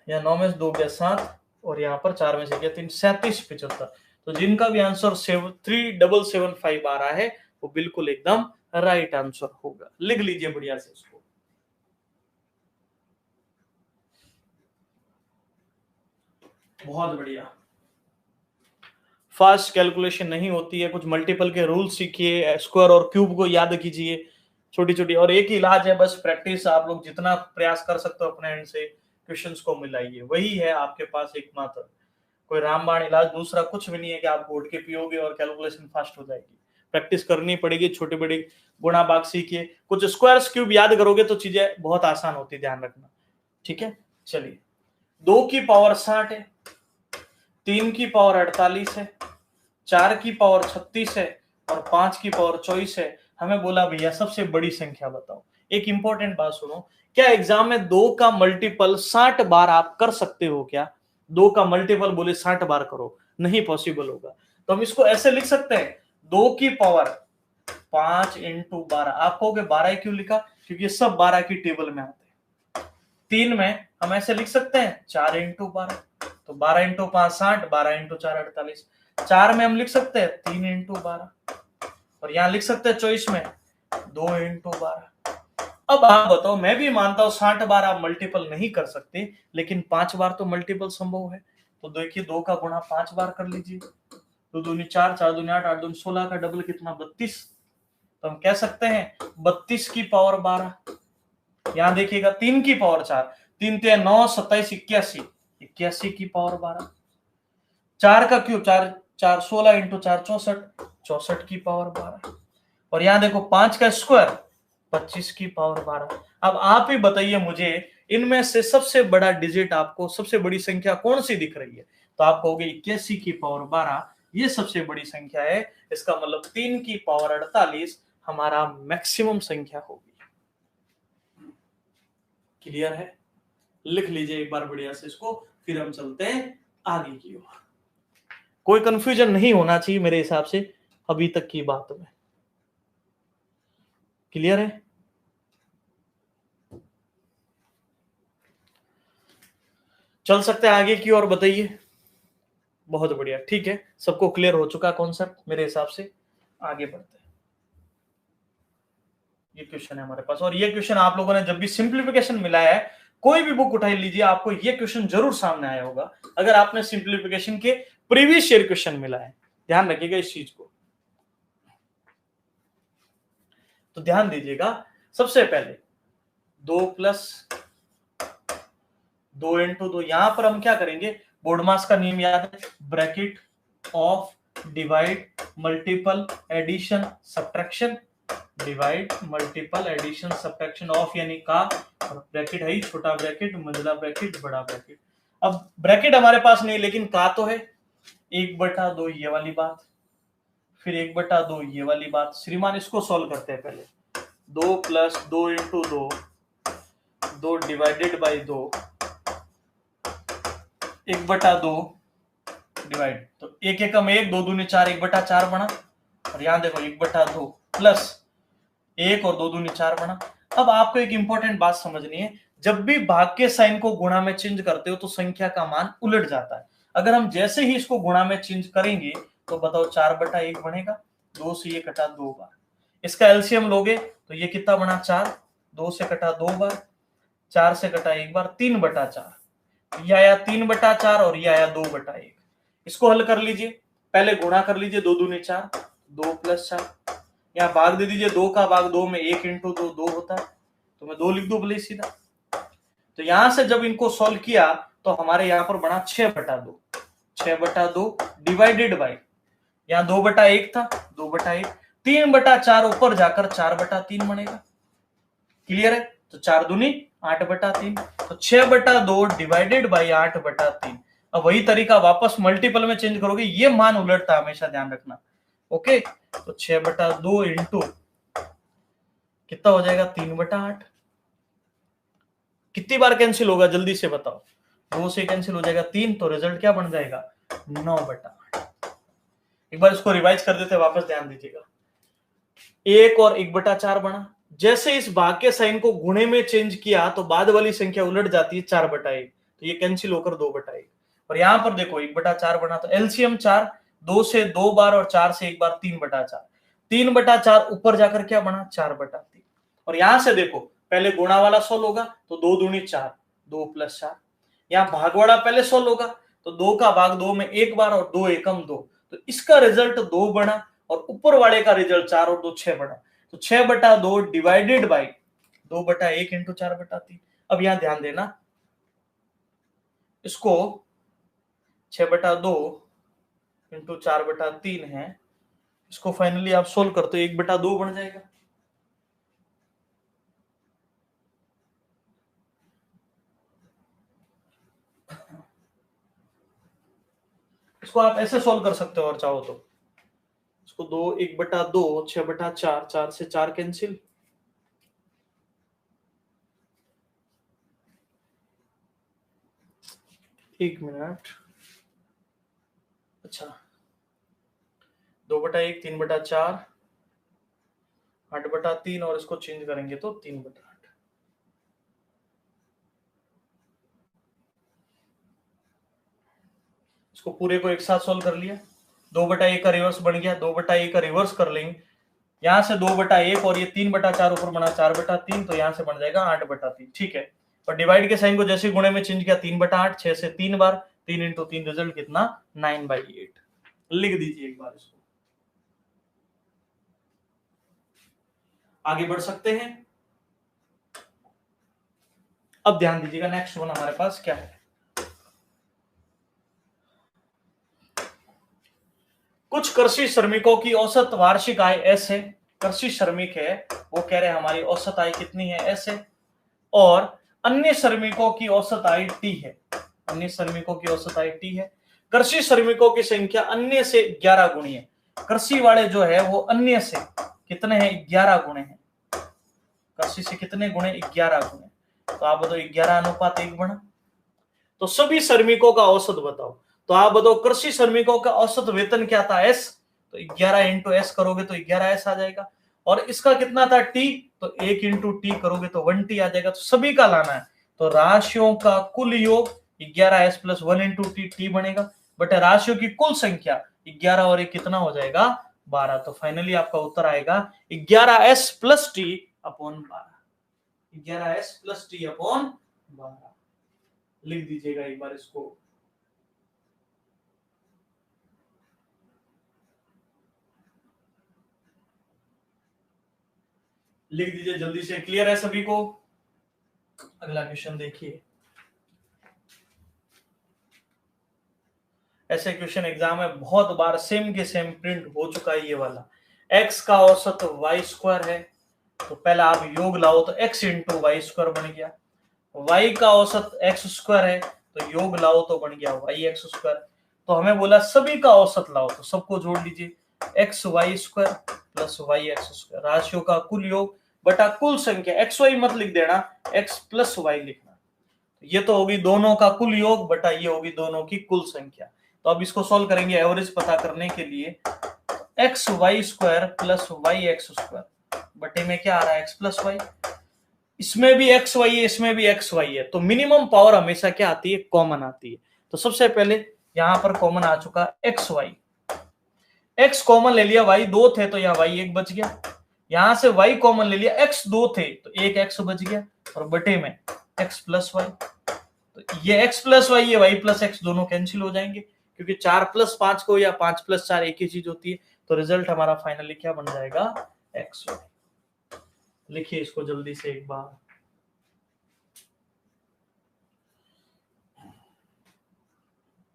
या 9 में से 2 गया 7, और यहाँ पर 4 में से गया 3, 37 75। तो जिनका भी आंसर 3775 आ रहा है वो बिल्कुल एकदम राइट आंसर होगा। लिख लीजिए बढ़िया से इसको। बहुत बढ़िया। फास्ट कैलकुलेशन नहीं होती है, कुछ मल्टीपल के रूल सीखिए, स्क्वायर और क्यूब को याद कीजिए, छोटी छोटी, और एक ही इलाज है, बस प्रैक्टिस। आप लोग जितना प्रयास कर सकते हो अपने एंड से क्वेश्चंस को मिलाइए, वही है आपके पास एकमात्र, कोई रामबाण इलाज दूसरा कुछ भी नहीं है कि आप घोट के पियोगे और कैलकुलेशन फास्ट हो जाएगी। प्रैक्टिस करनी पड़ेगी, छोटे बड़े गुणा भाग सीखिए, कुछ स्क्वायर क्यूब याद करोगे तो चीजें बहुत आसान होती, ध्यान रखना। ठीक है, चलिए, 2 की पावर 60 है, 3 की पावर 48 है, 4 की पावर 36 है और 5 की पावर 24 है। हमें बोला भैया सबसे बड़ी संख्या बताओ। एक इंपॉर्टेंट बात सुनो, क्या एग्जाम में 2 का मल्टीपल 60 बार आप कर सकते हो क्या? 2 का मल्टीपल बोले 60 बार करो, नहीं पॉसिबल होगा। तो हम इसको ऐसे लिख सकते हैं, 2 की पावर 5 इंटू 12। आप कहोगे 12 क्यों लिखा? क्योंकि सब 12 की टेबल में आते हैं। 3 में हम ऐसे लिख सकते हैं 4 इंटू 12, तो 12 इंटू 5 60, 12 इंटू 4 48। 4 में हम लिख सकते हैं 3 इंटू 12, और यहां लिख सकते हैं 24 में 2 इंटू 12। अब आप बताओ, मैं भी मानता हूं 60 बार आप मल्टीपल नहीं कर सकते, लेकिन 5 बार तो मल्टीपल संभव है। तो देखिए 2 का गुणा 5 बार कर लीजिए, 2 दूनी 4, 4 दूनी 8, 8 दूनी 16 का डबल कितना 32। तो हम कह सकते हैं 32 की पावर 12। यहां देखिएगा 3 की पावर 4, 3 3 9 27 81, 81 की पावर 12। 4 का क्यूब 4 4 16 इंटू 4 64, 64 की पावर 12। और यहां देखो 5 का स्क्वायर 25 की पावर 12। अब आप ही बताइए मुझे, इनमें से सबसे बड़ा डिजिट आपको, सबसे बड़ी संख्या कौन सी दिख रही है? तो आप कहोगे 81 की पावर 12 ये सबसे बड़ी संख्या है। इसका मतलब 3 की पावर 48 हमारा मैक्सिमम संख्या होगी। क्लियर है? लिख लीजिए एक बार बढ़िया से इसको, फिर हम चलते हैं आगे की ओर। कोई कंफ्यूजन नहीं होना चाहिए मेरे हिसाब से अभी तक की बात में। क्लियर है? चल सकते हैं आगे की ओर, बताइए। बहुत बढ़िया, ठीक है, सबको क्लियर हो चुका कॉन्सेप्ट मेरे हिसाब से। आगे बढ़ते हैं। ये क्वेश्चन है हमारे पास, और ये क्वेश्चन आप लोगों ने जब भी सिंप्लीफिकेशन मिला है कोई भी बुक उठाई लीजिए, आपको ये क्वेश्चन जरूर सामने आया होगा अगर आपने सिंप्लीफिकेशन के प्रीवियस ईयर क्वेश्चन मिला है। ध्यान रखिएगा इस चीज को। तो ध्यान दीजिएगा, सबसे पहले 2 प्लस 2 इंटू 2, यहां पर हम क्या करेंगे, बोर्ड मास का नियम याद है, bracket of divide multiple addition subtraction, divide multiple addition subtraction of यानी का, और ब्रैकेट है ही छोटा ब्रैकेट, मंझला ब्रैकेट, बड़ा ब्रैकेट। अब ब्रैकेट हमारे पास नहीं लेकिन का तो है, 1/2 ये वाली बात, फिर 1/2 ये वाली बात। श्रीमान इसको सॉल्व करते हैं पहले। 2 plus 2 into 2, 2 divided by 2, 1/2 divide, तो एक एकम 1, 2 दूनी 4, 1/4 बना। और यहां देखो 1/2 प्लस 1 और 2 दूनी 4 बना। अब आपको एक इंपॉर्टेंट बात समझनी है, जब भी भाग के साइन को गुणा में चेंज करते हो तो संख्या का मान उलट जाता है। अगर हम जैसे ही इसको गुणा में चेंज करेंगे तो बताओ 4/1 बनेगा, 2 से ये कटा 2 बार, इसका एलसीएम लोगे तो ये कितना बना 4, 2 से कटा 2 बार, 4 से कटा 1 बार, 3/4, ये आया 3/4 और ये आया 2/1। इसको हल कर लीजिए, पहले गुणा कर लीजिए, 2 दूनी 4, 2 प्लस 4, यहाँ भाग दे दीजिए, 2 का भाग 2 में 1 इंटू 2 2 होता है, तो मैं 2 लिख दूं भले सीधा। तो यहां से जब इनको सॉल्व किया तो हमारे यहाँ पर बना 6/2, 6/2 डिवाइडेड बाई, यहाँ 2/1 था, 2/1, 3/4 ऊपर जाकर 4/3 बनेगा। क्लियर है? तो 4 दूनी 8/3, तो 6/2 डिवाइडेड बाई 8/3। अब वही तरीका वापस मल्टीपल में चेंज करोगे, ये मान उलटता है, हमेशा ध्यान रखना। ओके, तो 6/2 इंटू कितना हो जाएगा 3/8। कितनी बार कैंसिल होगा जल्दी से बताओ, 2 से कैंसिल हो जाएगा 3, तो रिजल्ट क्या बन जाएगा 9/8। एक बार इसको रिवाइज कर देते हैं, वापस ध्यान दीजिएगा। 1 और 1/4 बना, जैसे इस भाग के साइन को गुणे में चेंज किया तो बाद वाली संख्या उलट जाती है 4/1, तो ये कैंसिल होकर 2/1। और यहां पर देखो 1/4 बना, तो एलसीएम 4, 2 से 2 बार और 4 से 1 बार, 3/4, 3/4 ऊपर जाकर क्या बना 4/3। और यहां से देखो पहले गुणा वाला सोल्व होगा तो 2 दूनी 4, 2 प्लस 4, यहाँ भाग वाला पहले सोल्व होगा तो 2 का भाग 2 में 1 बार और 2 एकम 2, तो इसका रिजल्ट 2 बना, और ऊपर वाले का रिजल्ट 4 और 2 6 बना, तो 6/2 डिवाइडेड बाई 2/1 इंटू 4/3। अब यहां ध्यान देना, इसको 6/2 इंटू 4/3 है, इसको फाइनली आप सोल्व करते हो 1/2 बन जाएगा। इसको आप ऐसे सोल्व कर सकते हो और चाहो तो, इसको 2 1/2 6/4, 4 से 4 कैंसिल, एक मिनट, अच्छा 2/1 3/4 8/3, और इसको चेंज करेंगे तो 3/8। इसको पूरे को एक साथ सोल्व कर लिया, 2/1 का रिवर्स बन गया, 2/1 का रिवर्स कर लेंगे, यहां से 2/1 और ये 3/4 ऊपर बना 4/3, तो यहां से बन जाएगा 8/3। ठीक है, और डिवाइड के साइन को जैसे गुणे में चेंज किया 3/8, 6 से 3 बार, 3 इंटू 3 रिजल्ट कितना 9/8। लिख दीजिए एक बार इसको, आगे बढ़ सकते हैं। अब ध्यान दीजिएगा, नेक्स्ट वन हमारे पास क्या है, कुछ कृषि श्रमिकों की औसत वार्षिक आय एस है। कृषि श्रमिक है, वो कह रहे हैं हमारी औसत आय कितनी है एस है, और अन्य श्रमिकों की औसत आय टी है, अन्य श्रमिकों की औसत आय टी है। कृषि श्रमिकों की संख्या अन्य से 11 गुणी है, कृषि वाले जो है वो अन्य से कितने हैं 11 गुणे हैं, कृषि से कितने गुणे 11 गुणे, तो आप बताओ 11:1 बना। तो सभी श्रमिकों का औसत बताओ, तो आप बताओ कृषि श्रमिकों का औसत वेतन क्या था एस, तो 11 इंटू एस करोगे तो 11s आ जाएगा, और इसका कितना था टी, तो 1 इंटू टी करोगे तो 1t आ जाएगा। तो सभी का लाना है, तो राशियों का कुल योग 11s plus 1 into T, T बनेगा, बट राशियों की कुल संख्या 11 और 1 कितना हो जाएगा 12। तो फाइनली आपका उत्तर आएगा 11s plus T upon 12, 11s plus T upon 12। लिख दीजिएगा एक बार इसको। लिख दीजिए जल्दी से। क्लियर है सभी को? अगला क्वेश्चन देखिए। ऐसे क्वेश्चन एग्जाम में बहुत बार सेम के सेम प्रिंट हो चुका है ये वाला। x का औसत y स्क्वायर है, तो पहला आप योग लाओ तो x इंटू वाई स्क्वायर बन गया। y का औसत x स्क्वायर है, तो योग लाओ तो बन गया y x स्क्वायर। तो हमें बोला सभी का औसत लाओ, तो सबको जोड़ लीजिए। X Y square plus Y X square, राशियों का कुल योग बटा कुल संख्या। एक्स वाई मत लिख देना, एक्स प्लस वाई लिखना। ये तो होगी दोनों का कुल योग बटा ये होगी दोनों की कुल संख्या। तो अब इसको सॉल्व करेंगे एवरेज पता करने के लिए। X Y square plus Y X square बटे में क्या आ रहा है, एक्स प्लस वाई। इसमें भी एक्स वाई है, इसमें भी एक्स वाई है, तो मिनिमम पावर हमेशा क्या आती है, कॉमन आती है। तो सबसे पहले यहां पर कॉमन आ चुका एक्स वाई। एक्स कॉमन ले लिया, वाई दो थे तो यहाँ वाई एक बच गया। यहां से वाई कॉमन ले लिया, एक्स दो थे तो एक एक्स बच गया, और बटे में एक्स प्लस वाई। तो ये x प्लस वाई, ये y प्लस एक्स दोनों कैंसिल हो जाएंगे, क्योंकि 4 प्लस 5 को या 5 प्लस 4 एक ही चीज होती है। तो रिजल्ट हमारा फाइनली क्या बन जाएगा, एक्स वाई। लिखिए इसको जल्दी से एक बार।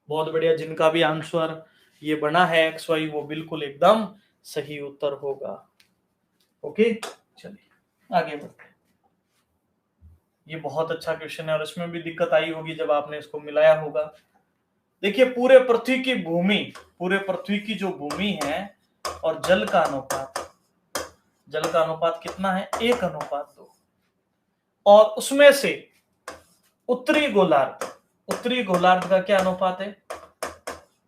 बहुत बढ़िया, जिनका भी आंसर ये बना है एक्स वाई, वो बिल्कुल एकदम सही उत्तर होगा। ओके, चलिए आगे बढ़ते हैं। ये बहुत अच्छा क्वेश्चन है, और इसमें भी दिक्कत आई होगी जब आपने इसको मिलाया होगा। देखिए, पूरे पृथ्वी की भूमि, पूरे पृथ्वी की जो भूमि है और जल का अनुपात, जल का अनुपात कितना है, 1:2। और उसमें से उत्तरी गोलार्ध, उत्तरी गोलार्ध का क्या अनुपात है,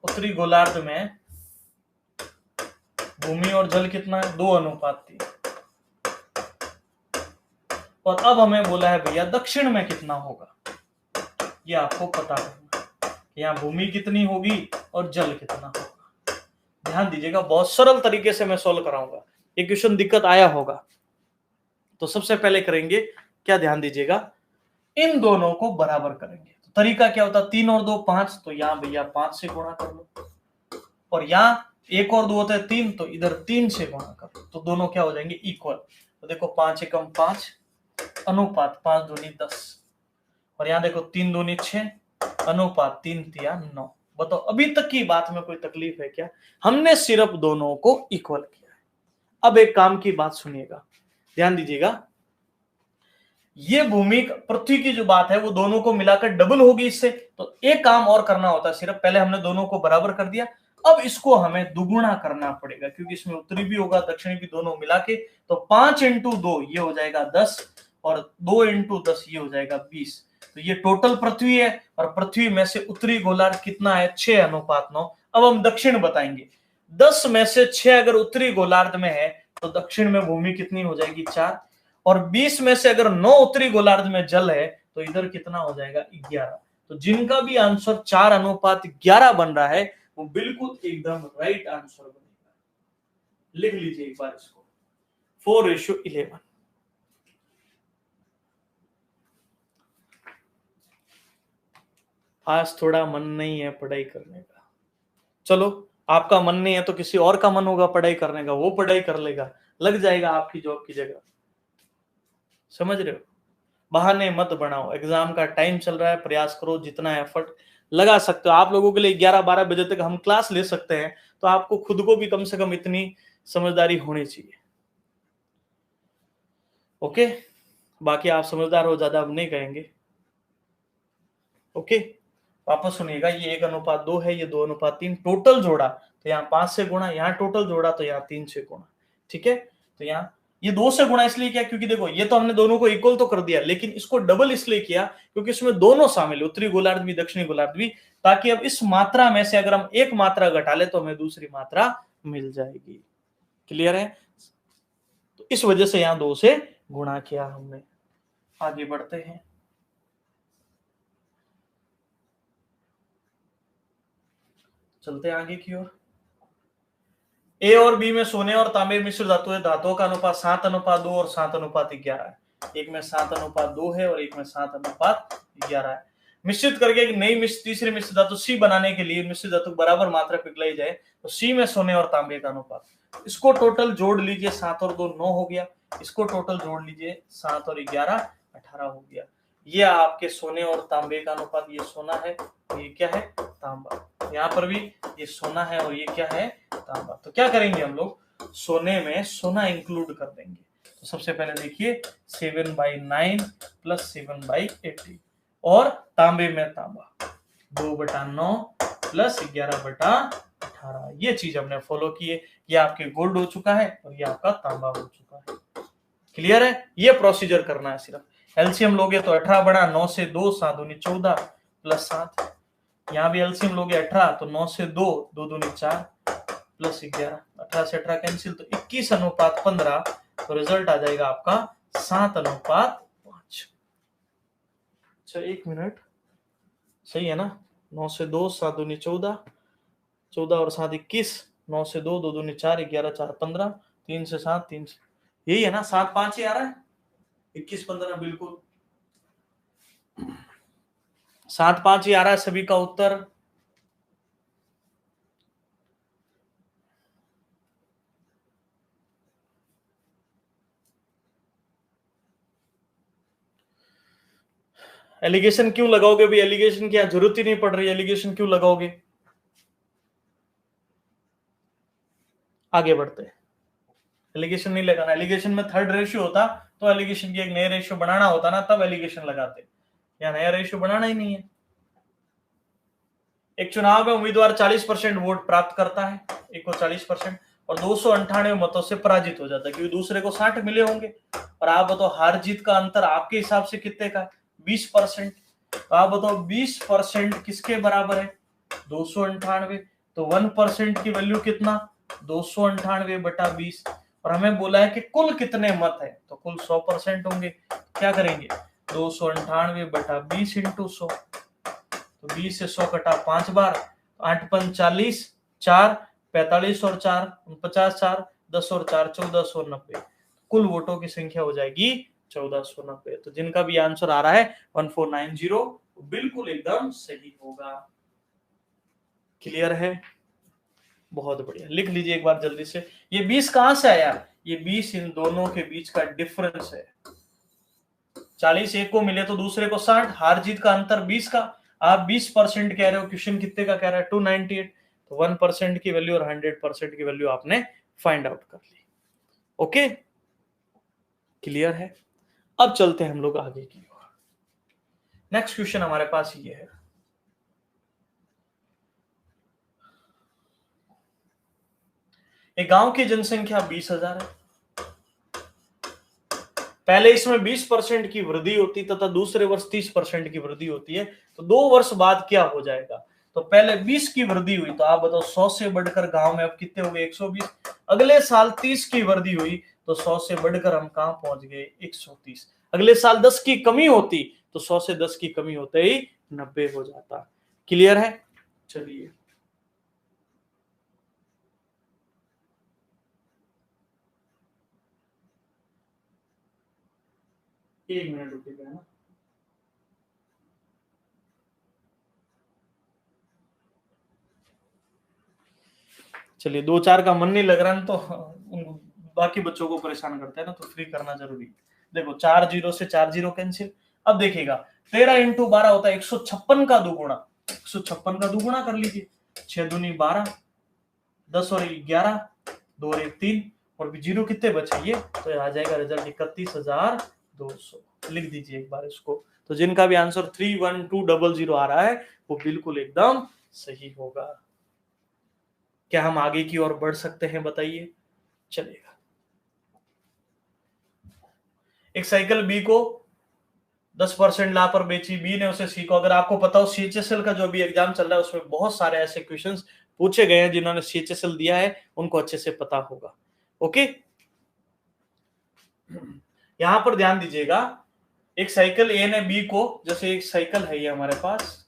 उत्तरी गोलार्ध में भूमि और जल कितना है, 2:3। और अब हमें बोला है भैया दक्षिण में कितना होगा, ये आपको पता है। यहाँ भूमि कितनी होगी और जल कितना होगा। ध्यान दीजिएगा, बहुत सरल तरीके से मैं सोल्व कराऊंगा। ये क्वेश्चन दिक्कत आया होगा, तो सबसे पहले करेंगे क्या, ध्यान दीजिएगा, इन दोनों को बराबर करेंगे। तो तरीका क्या होता है, 3 और 2 5, तो यहाँ भैया 5 से गुणा कर लो, और यहाँ 1 और 2 होता है 3, तो इधर 3 से गुणा कर लो, तो दोनों क्या हो जाएंगे, इक्वल। तो देखो 5 एकम 5 अनुपात 5 दूनी 10, और यहाँ देखो 3 दूनी 6 अनुपात 3 तिया 9। बताओ अभी तक की बात में कोई तकलीफ है क्या, हमने सिर्फ दोनों को इक्वल किया है। अब एक काम की बात सुनिएगा, ध्यान दीजिएगा, ये भूमि पृथ्वी की जो बात है वो दोनों को मिलाकर डबल होगी इससे। तो एक काम और करना होता है, सिर्फ पहले हमने दोनों को बराबर कर दिया, अब इसको हमें दुगुना करना पड़ेगा, क्योंकि इसमें उत्तरी भी होगा दक्षिणी भी दोनों मिला के। तो 5 इंटू 2 ये हो जाएगा 10, और 2 इंटू 10 ये हो जाएगा 20। तो ये टोटल पृथ्वी है, और पृथ्वी में से उत्तरी गोलार्ध कितना है, 6:9। अब हम दक्षिण बताएंगे। 10 में से 6 अगर उत्तरी गोलार्ध में है, तो दक्षिण में भूमि कितनी हो जाएगी, 4। और 20 में से अगर 9 उत्तरी गोलार्ध में जल है, तो इधर कितना हो जाएगा, 11। तो जिनका भी आंसर 4:11 बन रहा है, वो बिल्कुल एकदम राइट आंसर बनेगा। लिख लीजिए एक बार इसको, 4:11। आज थोड़ा मन नहीं है पढ़ाई करने का, चलो आपका मन नहीं है तो किसी और का मन होगा पढ़ाई करने का, वो पढ़ाई कर लेगा, लग जाएगा आपकी जॉब की जगह। समझ रहे हो, बहाने मत बनाओ, एग्जाम का टाइम चल रहा है, प्रयास करो, जितना एफर्ट लगा सकते हो। आप लोगों के लिए 11-12 बजे तक हम क्लास ले सकते हैं, तो आपको खुद को भी कम से कम इतनी समझदारी होनी चाहिए। ओके, बाकी आप समझदार हो, ज्यादा अब नहीं कहेंगे। ओके, वापस सुनिएगा, ये 1:2 है, ये 2:3, टोटल जोड़ा तो यहाँ 5 से गुणा, यहाँ टोटल जोड़ा तो यहाँ 3 से गुणा। ठीक है, तो यहाँ ये 2 से गुणा इसलिए किया क्योंकि देखो ये तो हमने दोनों को इक्वल तो कर दिया, लेकिन इसको डबल इसलिए किया क्योंकि इसमें दोनों शामिल, उत्तरी गोलार्ध भी दक्षिणी गोलार्ध भी, ताकि अब इस मात्रा में से अगर हम एक मात्रा घटा ले तो हमें दूसरी मात्रा मिल जाएगी। क्लियर है, तो इस वजह से यहाँ 2 से गुणा किया हमने। आगे बढ़ते हैं, चलते हैं आगे की ओर। ए और बी में सोने और तांबे मिश्र धातु है, धातुओं का अनुपात 7:2 और 7:11 है। एक में 7:2 है और एक में 7:11 है। मिश्रित करके एक नई तीसरी मिश्र धातु सी बनाने के लिए मिश्रित धातु बराबर मात्रा पिघलाई जाए तो सी में सोने और तांबे का अनुपात, इसको टोटल जोड़ लीजिए, 7 और 2 9 हो गया, इसको टोटल जोड़ लीजिए, 7 और 11 18 हो गया। ये आपके सोने और तांबे का अनुपात, ये सोना है और ये क्या है, तांबा। यहाँ पर भी ये सोना है और ये क्या है, तांबा। तो क्या करेंगे हम लोग, सोने में सोना इंक्लूड कर देंगे। तो सबसे पहले देखिए 7/9 प्लस 7/80 और तांबे में तांबा 2/9 प्लस 11/18। ये चीज हमने फॉलो की है। ये आपके गोल्ड हो चुका है और ये आपका तांबा हो चुका है। क्लियर है? ये प्रोसीजर करना है सिर्फ। एलसीएम लोगे तो 18/9 से 2 7 दूनी 14 प्लस 7। यहाँ भी एलसीएम लोगे 18 तो 9 से 2 2 दूनी 4 प्लस 11, 18 से 18 कैंसिल तो 21:15। तो रिजल्ट आ जाएगा आपका 7:5। अच्छा 1 मिनट, सही है ना? 9 से 2 7 दूनी 14, 14 और 7 21, 9 से 2 2 दूनी 4, 11 4 15, 3 से 7 3 से, यही है ना? 7 5 ही आ रहा है, 21 15 बिल्कुल 7 5 ही आ रहा है सभी का उत्तर। एलिगेशन क्यों लगाओगे भाई? एलिगेशन की जरूरत ही नहीं पड़ रही, एलिगेशन क्यों लगाओगे? आगे बढ़ते हैं। एलिगेशन नहीं लगाना। एलिगेशन में थर्ड रेशियो होता तो एलिगेशन की एक नया रेशियो बनाना होता ना, तब एलिगेशन लगाते। या नया रेशियो बनाना ही नहीं है। एक चुनाव में उम्मीदवार 40% वोट प्राप्त करता है, एक को 40%, और 298 मतों से पराजित हो जाता है, क्योंकि दूसरे को 60 मिले होंगे। और आप बताओ हार जीत का अंतर आपके हिसाब से कितने का? 20%। तो आप बताओ 20% किसके बराबर है? 298। तो 1% की वैल्यू कितना? 298/20। और हमें बोला है कि कुल कितने मत है, तो कुल 100% होंगे। क्या करेंगे? 298/20 इंटू 100। तो 20 से 100 कटा 5 बार, 8 5 40, 4 45 और 4 50, 4 10 और 4 1490। कुल वोटों की संख्या हो जाएगी 1490। तो जिनका भी आंसर आ रहा है 1490 बिल्कुल एकदम सही होगा। क्लियर है? बहुत बढ़िया। लिख लीजिए एक बार जल्दी से। ये 20 कहां से आया? ये 20 इन दोनों के बीच का डिफरेंस है। 40 एक को मिले तो दूसरे को 60, हार जीत का अंतर 20 का। आप 20% कह रहे हो, क्वेश्चन कितने का कह रहा है? 298। तो 1% की वैल्यू और 100% की वैल्यू आपने फाइंड आउट कर ली। ओके, क्लियर है? अब चलते हैं हम लोग आगे की ओर। नेक्स्ट क्वेश्चन हमारे पास ये है। एक गांव की जनसंख्या 20,000 है। पहले इसमें 20% की वृद्धि होती तथा दूसरे वर्ष 30% की वृद्धि होती है, तो 2 वर्ष बाद क्या हो जाएगा? तो पहले 20 की वृद्धि हुई, तो आप बताओ 100 से बढ़कर गांव में अब कितने हो गए? 120। अगले साल 30 की वृद्धि हुई तो 100 से बढ़कर हम कहां पहुंच गए? 130। अगले साल 10 की कमी होती तो 100 से 10 की कमी होते ही 90 हो जाता। क्लियर है? चलिए एक मिनट रुकिएगा ना। चलिए 2 4 का मन नहीं लग रहा है तो बाकी बच्चों को परेशान करते हैं ना, तो फ्री करना जरूरी है। देखो 4 0 से 4 0 कैंसिल। अब देखिएगा 13 इंटू 12 होता है 156 का दुगुना। 156 का दुगुना कर लीजिए। 6 दूनी 12, 10 और 11, 2 और 1 3, और भी जीरो कितने बचे? ये तो आ जाएगा रिजल्ट 31,200। लिख दीजिए एक बार इसको। तो जिनका भी आंसर 31200 आ रहा है वो बिल्कुल एकदम सही होगा। क्या हम आगे की ओर बढ़ सकते हैं? बताइए। चलेगा। एक साइकिल बी को 10% ला पर बेची, बी ने उसे सी को। अगर आपको पता हो सीएचएसएल का जो भी एग्जाम चल रहा है उसमें बहुत सारे ऐसे क्वेश्चंस पूछे गए हैं, जिन्होंने सीएचएसएल दिया है उनको अच्छे से पता होगा। ओके, यहां पर ध्यान दीजिएगा। एक साइकिल ए ने बी को, जैसे एक साइकिल है ये हमारे पास,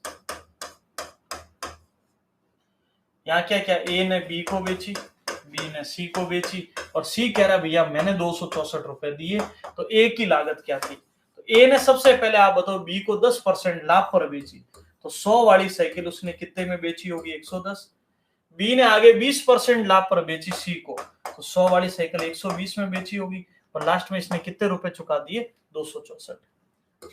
यहाँ क्या क्या ए ने बी को बेची, बी ने सी को बेची और सी कह रहा भैया मैंने 264 रुपए दिए, तो ए की लागत क्या थी? तो ए ने सबसे पहले आप बताओ बी को 10% लाभ पर बेची, तो 100 वाली साइकिल उसने कितने में बेची होगी? 110। बी ने आगे 20% लाभ पर बेची सी को, तो 100 वाली साइकिल 120 में बेची होगी, और लास्ट में इसने कितने रुपए चुका दिए? 264।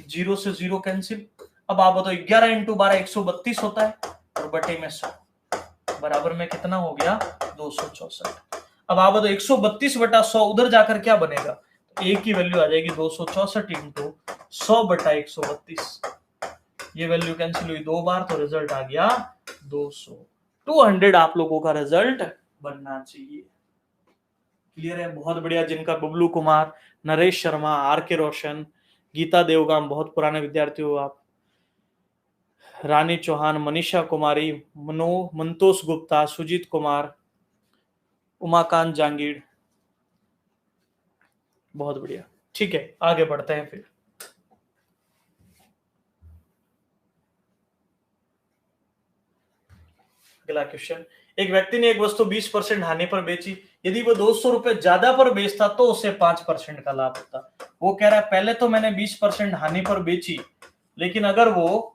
जीरो से जीरो कैंसिल। अब आप बताओ 11 इंटू 12 132 होता है, और बटे में 100 बराबर में कितना हो गया? 264। अब आप बताओ 132 बटा 100 उधर जाकर क्या बनेगा? तो ए की वैल्यू आ जाएगी 264 इंटू 100 बटा 132। ये वैल्यू कैंसिल हुई 2 बार, तो रिजल्ट आ गया 200। 200 आप लोगों का रिजल्ट बनना चाहिए। क्लियर है? बहुत बढ़िया। जिनका बबलू कुमार, नरेश शर्मा, आर के रोशन, गीता देवगाम, बहुत पुराने विद्यार्थी हो आप, रानी चौहान, मनीषा कुमारी, मंतोष गुप्ता, सुजीत कुमार, उमाकांत जांगीर, बहुत बढ़िया। ठीक है, आगे बढ़ते हैं फिर। अगला क्वेश्चन, एक व्यक्ति ने एक वस्तु 20% हानि पर बेची, यदि वो 200 रुपए ज्यादा पर बेचता तो उसे 5% का लाभ होता। वो कह रहा है पहले तो मैंने 20% हानि पर बेची, लेकिन अगर वो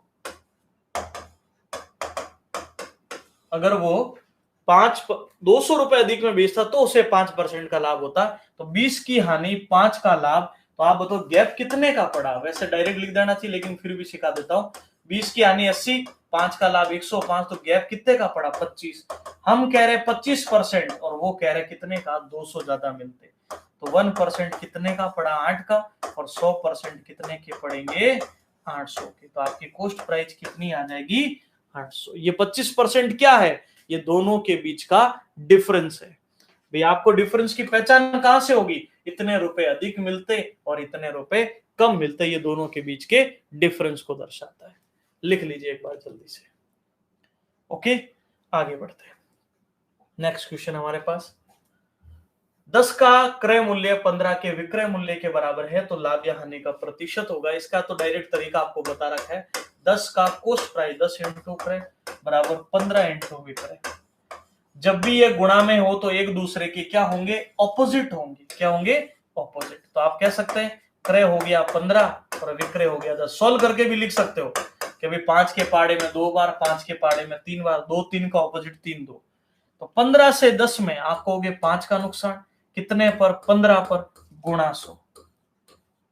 200 रुपए अधिक में बेचता तो उसे 5% का लाभ होता। तो 20 की हानि 5 का लाभ, तो आप बताओ गैप कितने का पड़ा? वैसे डायरेक्ट लिख देना चाहिए, लेकिन फिर भी सिखा देता हूं। 20 की हानि 80, 5 का लाभ 105, तो गैप कितने का पड़ा? 25। हम कह रहे 25% और वो कह रहे कितने का? 200 ज्यादा मिलते। तो 1% कितने का पड़ा? 8 का, और 100% कितने के पड़ेंगे? 800 के। तो आपकी कॉस्ट प्राइस कितनी आ जाएगी? 800। ये 25% क्या है? ये दोनों के बीच का डिफरेंस है। भाई आपको डिफरेंस की पहचान कहां से होगी? इतने रुपए अधिक मिलते और इतने रुपए कम मिलते, ये दोनों के बीच के डिफरेंस को दर्शाता है। लिख लीजिए एक बार जल्दी से। ओके, आगे बढ़ते हैं। नेक्स्ट क्वेश्चन हमारे पास, 10 का क्रय मूल्य 15 के विक्रय मूल्य के बराबर है, तो लाभ या हानि का प्रतिशत होगा। इसका तो डायरेक्ट तरीका आपको बता रखा है। 10 का कॉस्ट प्राइस 10 इंटू क्रय बराबर 15 इंटू विक्रय। जब भी ये गुणा में हो तो एक दूसरे के क्या होंगे? ऑपोजिट होंगे। क्या होंगे? ऑपोजिट। तो आप कह सकते हैं क्रय हो गया 15 और विक्रय हो गया 10। सॉल्व करके भी लिख सकते हो कि भाई 5 के पहाड़े में 2 बार, 5 के पहाड़े में 3 बार, 2 3 का ऑपोजिट 3 2। तो 15 से 10 में आप कहोगे 5 का नुकसान, कितने पर? 15 पर, गुणा 100।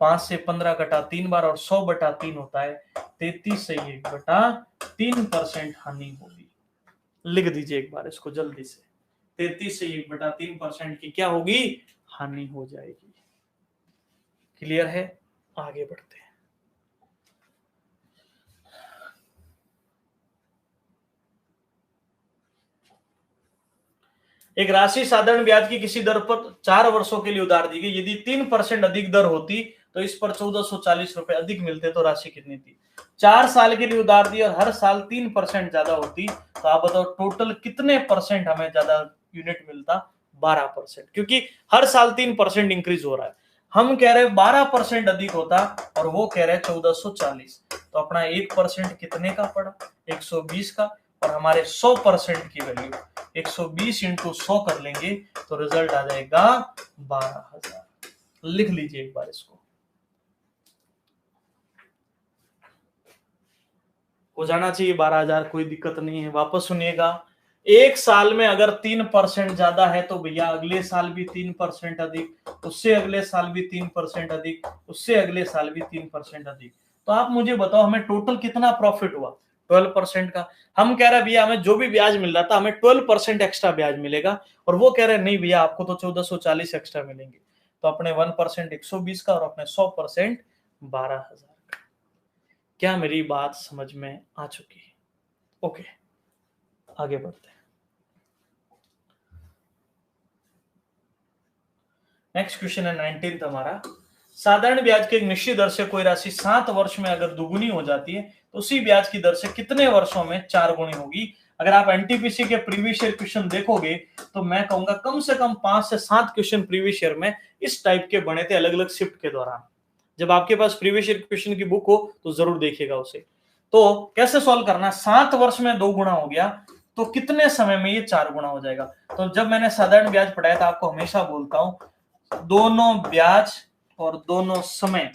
5 से 15 घटा 3 बार, और 100 बटा 3 होता है 33 से 1 बटा 3% हानि होगी। लिख दीजिए एक बार इसको जल्दी से। 33 से 1 बटा 3% की क्या होगी? हानि हो जाएगी। क्लियर है? आगे बढ़ते हैं। एक राशि साधारण ब्याज की किसी दर पर 4 वर्षों के लिए उधार दी गई, यदि 3% अधिक दर होती तो इस पर 1440 रुपए अधिक मिलते, तो राशि कितनी थी? 4 साल के लिए उधार दी और हर साल 3% ज्यादा होती, तो आप बताओ टोटल कितने परसेंट हमें ज्यादा यूनिट मिलता? 12%, क्योंकि हर साल 3% इंक्रीज हो रहा है। हम कह रहे हैं 12% अधिक होता और वो कह रहे हैं 1440, तो अपना 1% कितने का पड़ा? 120 का, और हमारे 100% की वैल्यू 120 इंटू 100 कर लेंगे तो रिजल्ट आ जाएगा 12,000। लिख लीजिए एक बार इसको। हो जाना चाहिए 12,000, कोई दिक्कत नहीं है। वापस सुनिएगा, एक साल में अगर 3% ज्यादा है तो भैया अगले साल भी 3% अधिक, उससे अगले साल भी 3% अधिक, उससे अगले साल भी 3% अधिक। तो आप मुझे बताओ हमें टोटल कितना प्रॉफिट हुआ? 12% का। हम कह रहे हैं भैया हमें जो भी ब्याज मिल रहा था हमें 12% एक्स्ट्रा ब्याज मिलेगा, और वो कह रहे हैं नहीं भैया आपको तो 1440 एक्स्ट्रा मिलेंगे। तो अपने 1% 120 का और अपने 100% 12,000 का। क्या मेरी बात समझ में आ चुकी है? ओके, आगे बढ़ते हैं। नेक्स्ट क्वेश्चन है 19th हमारा, साधारण ब्याज की एक निश्चित दर से कोई राशि 7 वर्ष में अगर दुगुनी हो जाती है तो उसी ब्याज की दर से कितने वर्षों में 4 गुनी होगी? अगर आप एनटीपीसी के प्रीवियस ईयर क्वेश्चन देखोगे तो मैं कहूंगा कम से कम 5 से 7 क्वेश्चन प्रीवियस ईयर में इस टाइप के बने थे अलग अलग शिफ्ट के दौरान। जब आपके पास प्रीवियस ईयर क्वेश्चन की बुक हो तो जरूर देखिएगा उसे। तो कैसे सॉल्व करना? 7 वर्ष में 2 गुना हो गया तो कितने समय में ये 4 गुना हो जाएगा। तो जब मैंने साधारण ब्याज पढ़ाया था, आपको हमेशा बोलता हूं दोनों ब्याज और दोनों समय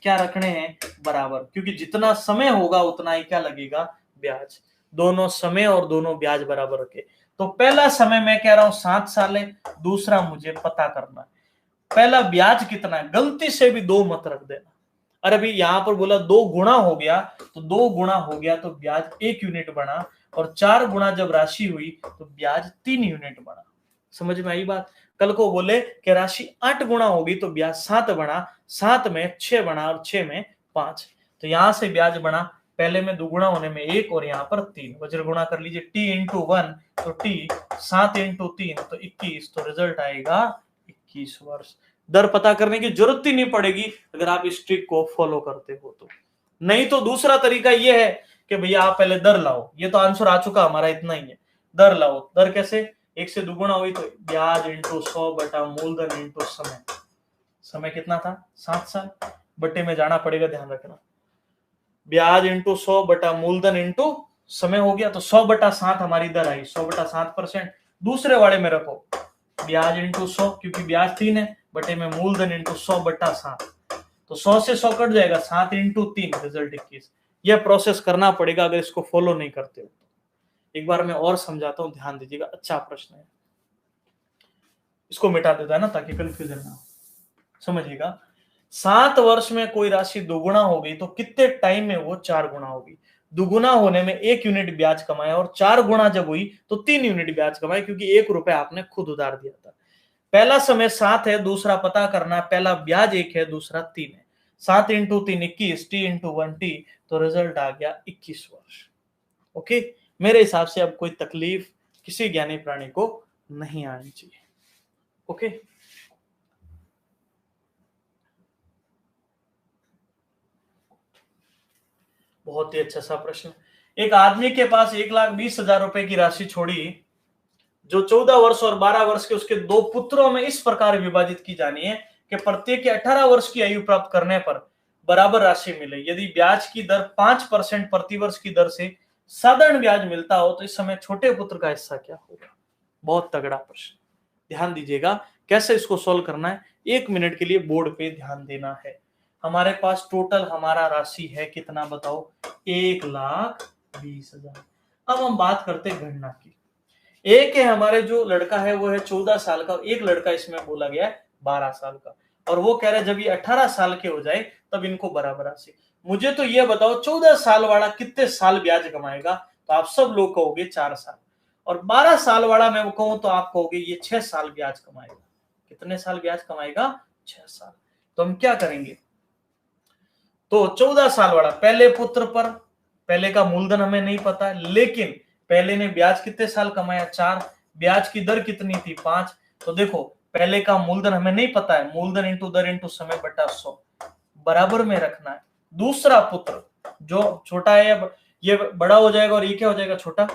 क्या रखने हैं, बराबर, क्योंकि जितना समय होगा उतना ही क्या लगेगा, ब्याज। दोनों समय और दोनों ब्याज बराबर रखे। तो पहला समय मैं कह रहा हूं 7 साल है, दूसरा मुझे पता करना है पहला ब्याज कितना है। गलती से भी 2 मत रख देना। अरे भाई यहां पर बोला 2 गुना हो गया, तो 2 गुना हो गया तो ब्याज 1 यूनिट बना, और 4 गुना जब राशि हुई तो ब्याज 3 यूनिट बना। समझ में आई बात। कल को बोले कि राशि 8 गुना होगी तो ब्याज 7 बना, 7 में 6 बना और 6 में 5। तो यहां से ब्याज बना, पहले में दुगुना होने में 1 और यहाँ पर 3, वज्र गुणा कर लीजिए, t इंटू 1 तो t, 7 इंटू 3 तो 21, तो रिजल्ट आएगा 21 वर्ष। दर पता करने की जरूरत ही नहीं पड़ेगी अगर आप इस ट्रिक को फॉलो करते हो तो। नहीं तो दूसरा तरीका यह है कि भैया आप पहले दर लाओ, ये तो आंसर आ चुका हमारा, इतना ही है। दर लाओ, दर कैसे, 1 से दुगुना हुई तो ब्याज इंटू 100 बटा मूलधन इंटू समय। समय कितना था, 7 साल, बट्टे में जाना पड़ेगा, ध्यान रखना। ब्याज इंटू 100 बटा मूलधन इंटू समय हो गया, तो 100 बटा 7 हमारी दर आई, 100 बटा 7%। दूसरे वाले में रखो ब्याज इंटू 100, क्योंकि ब्याज 3 है, बटे में मूलधन इंटू 100 बटा 7, तो 100 से 100 कट जाएगा, 7 इंटू 3 रिजल्ट 21। यह प्रोसेस करना पड़ेगा अगर इसको फॉलो नहीं करते हो। एक बार मैं और समझाता हूं, ध्यान दीजिएगा, अच्छा प्रश्न है, इसको मिटा देता है ना ताकि कंफ्यूजन ना हो। समझिएगा, 7 वर्ष में कोई राशि दोगुना हो गई तो कितने टाइम में वो 4 गुना होगी। दुगुना होने में 1 यूनिट ब्याज कमाया, और 4 गुना जब हुई तो 3 यूनिट ब्याज कमाया, क्योंकि 1 रुपया आपने खुद उधार दिया था। पहला समय 7 है, दूसरा पता करना, पहला ब्याज 1 है, दूसरा 3 है। 7 इंटू 3 21, टी इंटू 1 टी, तो रिजल्ट आ गया 21 वर्ष। ओके, मेरे हिसाब से अब कोई तकलीफ किसी ज्ञानी प्राणी को नहीं आनी चाहिए। ओके, बहुत ही अच्छा सा प्रश्न। एक आदमी के पास 1,20,000 रुपए की राशि छोड़ी, जो 14 वर्ष और 12 वर्ष के उसके 2 पुत्रों में इस प्रकार विभाजित की जानी है कि प्रत्येक के 18 वर्ष की आयु प्राप्त करने पर बराबर राशि मिले। यदि ब्याज की दर 5% प्रति वर्ष की दर से साधारण ब्याज मिलता हो तो इस समय छोटे पुत्र का हिस्सा क्या होगा। बहुत तगड़ा प्रश्न, ध्यान दीजिएगा कैसे इसको सोल्व करना है। 1 मिनट के लिए बोर्ड पे ध्यान देना है। हमारे पास टोटल हमारा राशि है कितना बताओ, 1,20,000। अब हम बात करते हैं गणना की। एक है हमारे जो लड़का है वो है 14 साल का, एक लड़का इसमें बोला गया है 12 साल का, और वो कह रहे जब ये 18 साल के हो जाए तब इनको बराबर राशि। मुझे तो ये बताओ 14 साल वाला कितने साल ब्याज कमाएगा, तो आप सब लोग कहोगे 4 साल, और 12 साल वाला मैं कहूं तो आप कहोगे ये 6 साल ब्याज कमाएगा। कितने साल ब्याज कमाएगा, 6 साल। तो हम क्या करेंगे, तो 14 साल वाला पहले पुत्र पर, पहले का मूलधन हमें नहीं पता है, लेकिन पहले ने ब्याज कितने साल कमाया, 4, ब्याज की दर कितनी थी, 5। तो देखो पहले का मूलधन हमें नहीं पता है, मूलधन इंटू दर इंटू समय बटा 100 बराबर में रखना है। दूसरा पुत्र जो छोटा है ये बड़ा हो जाएगा, और ये क्या हो जाएगा, छोटा।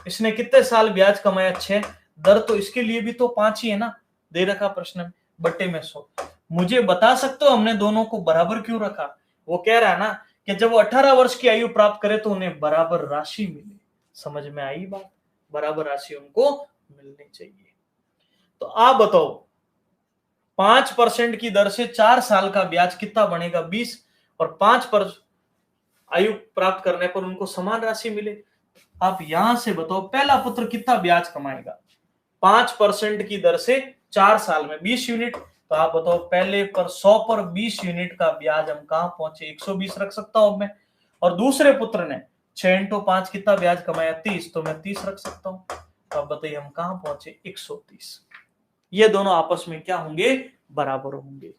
इसने कितने साल ब्याज कमाया, 6, दर तो इसके लिए भी तो 5 ही है ना, दे रखा प्रश्न में, बट्टे में 100। मुझे बता सकते हो हमने दोनों को बराबर क्यों रखा। वो कह रहा है ना कि जब वो 18 वर्ष की आयु प्राप्त करे तो उन्हें बराबर राशि मिले। समझ में आई बात, बराबर राशि उनको मिलनी चाहिए। तो आप बताओ 5% की दर से 4 साल का ब्याज कितना बनेगा, 20, और 5% आयु प्राप्त करने पर उनको समान राशि मिले। आप यहां से बताओ पहला पुत्र कितना ब्याज कमाएगा, 5% की दर से 4 साल में 20 यूनिट। तो आप बताओ पहले पर 100 पर 20 यूनिट का ब्याज हम कहां पहुंचे, 120 रख सकता हूं मैं। और दूसरे पुत्र ने 6 इंटू 5 कितना ब्याज कमाया, 30, तो मैं 30 रख सकता हूं। तो अब बताइए हम कहां पहुंचे, 130। ये दोनों आपस में क्या होंगे, बराबर होंगे।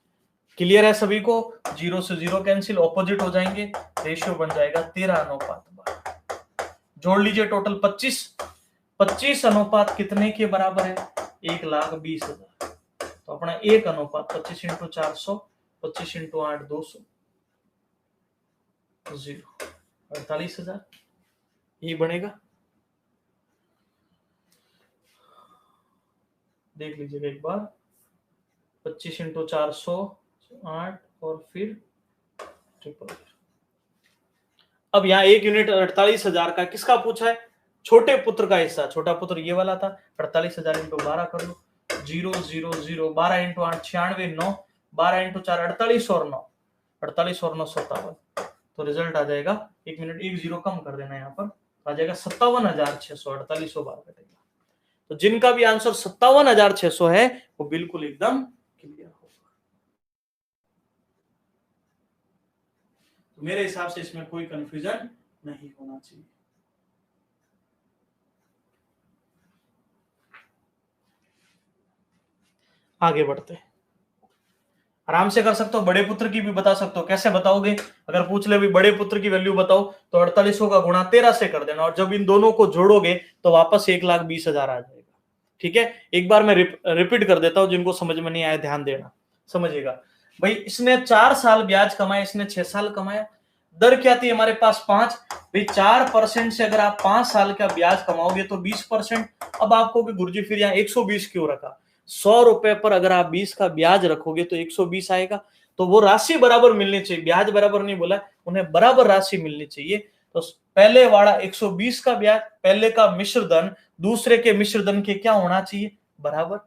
क्लियर है सभी को, 0 से 0 कैंसिल, ऑपोजिट हो जाएंगे, रेशियो बन जाएगा 13:12। जोड़ लीजिए टोटल 25, 25 अनुपात कितने के बराबर है, 1,20,000। तो अपना 1 अनुपात 25 इंटू 400, 25 इंटू 8 200, 48,000 यही बनेगा। देख लीजिएगा एक बार, 25 इंटू 400 8 और फिर 000। अब यहाँ 1 यूनिट 48,000 का किसका पूछा है, छोटे पुत्र का हिस्सा, छोटा पुत्र ये वाला था, 48,000 इंटू 12 कर लो, 0 0 0, 12 इंटू 8 96, 9, 12 इंटू 4 48 और 9, 48 और 9 57। तो रिजल्ट आ जाएगा, एक मिनट, एक जीरो कम कर देना यहाँ पर, आ जाएगा 57,600, 48 बार कटेगा। तो जिनका भी आंसर 57,600 है वो बिल्कुल एकदम क्लियर होगा। तो मेरे हिसाब से इसमें कोई कंफ्यूजन नहीं होना चाहिए। आगे बढ़ते हैं, आराम से कर सकते हो, बड़े पुत्र की भी बता सकते हो। कैसे बताओगे? अगर पूछ ले भी बड़े पुत्र की वैल्यू बताओ तो 4800 का गुणा 13 से कर देना, और जब इन दोनों को जोड़ोगे तो वापस 1,20,000 आ जाएगा। ठीक है, एक बार मैं रिपीट कर देता हूं, जिनको समझ में नहीं आया ध्यान देना, समझिएगा। भाई इसने 4 साल ब्याज कमाया, इसने 6 साल कमाया, दर क्या थी हमारे पास 5। भाई 4% से अगर आप 5 साल का ब्याज कमाओगे तो 20%। अब आपको गुरुजी फिर यहाँ 120 क्यों रखा? 100 रुपए पर अगर आप 20 का ब्याज रखोगे तो 120 आएगा। तो वो राशि बराबर मिलनी चाहिए, ब्याज बराबर नहीं बोला, उन्हें बराबर राशि मिलनी चाहिए। तो पहले वाला 120 का ब्याज, पहले का मिश्र धन दूसरे के मिश्र धन के क्या होना चाहिए? बराबर।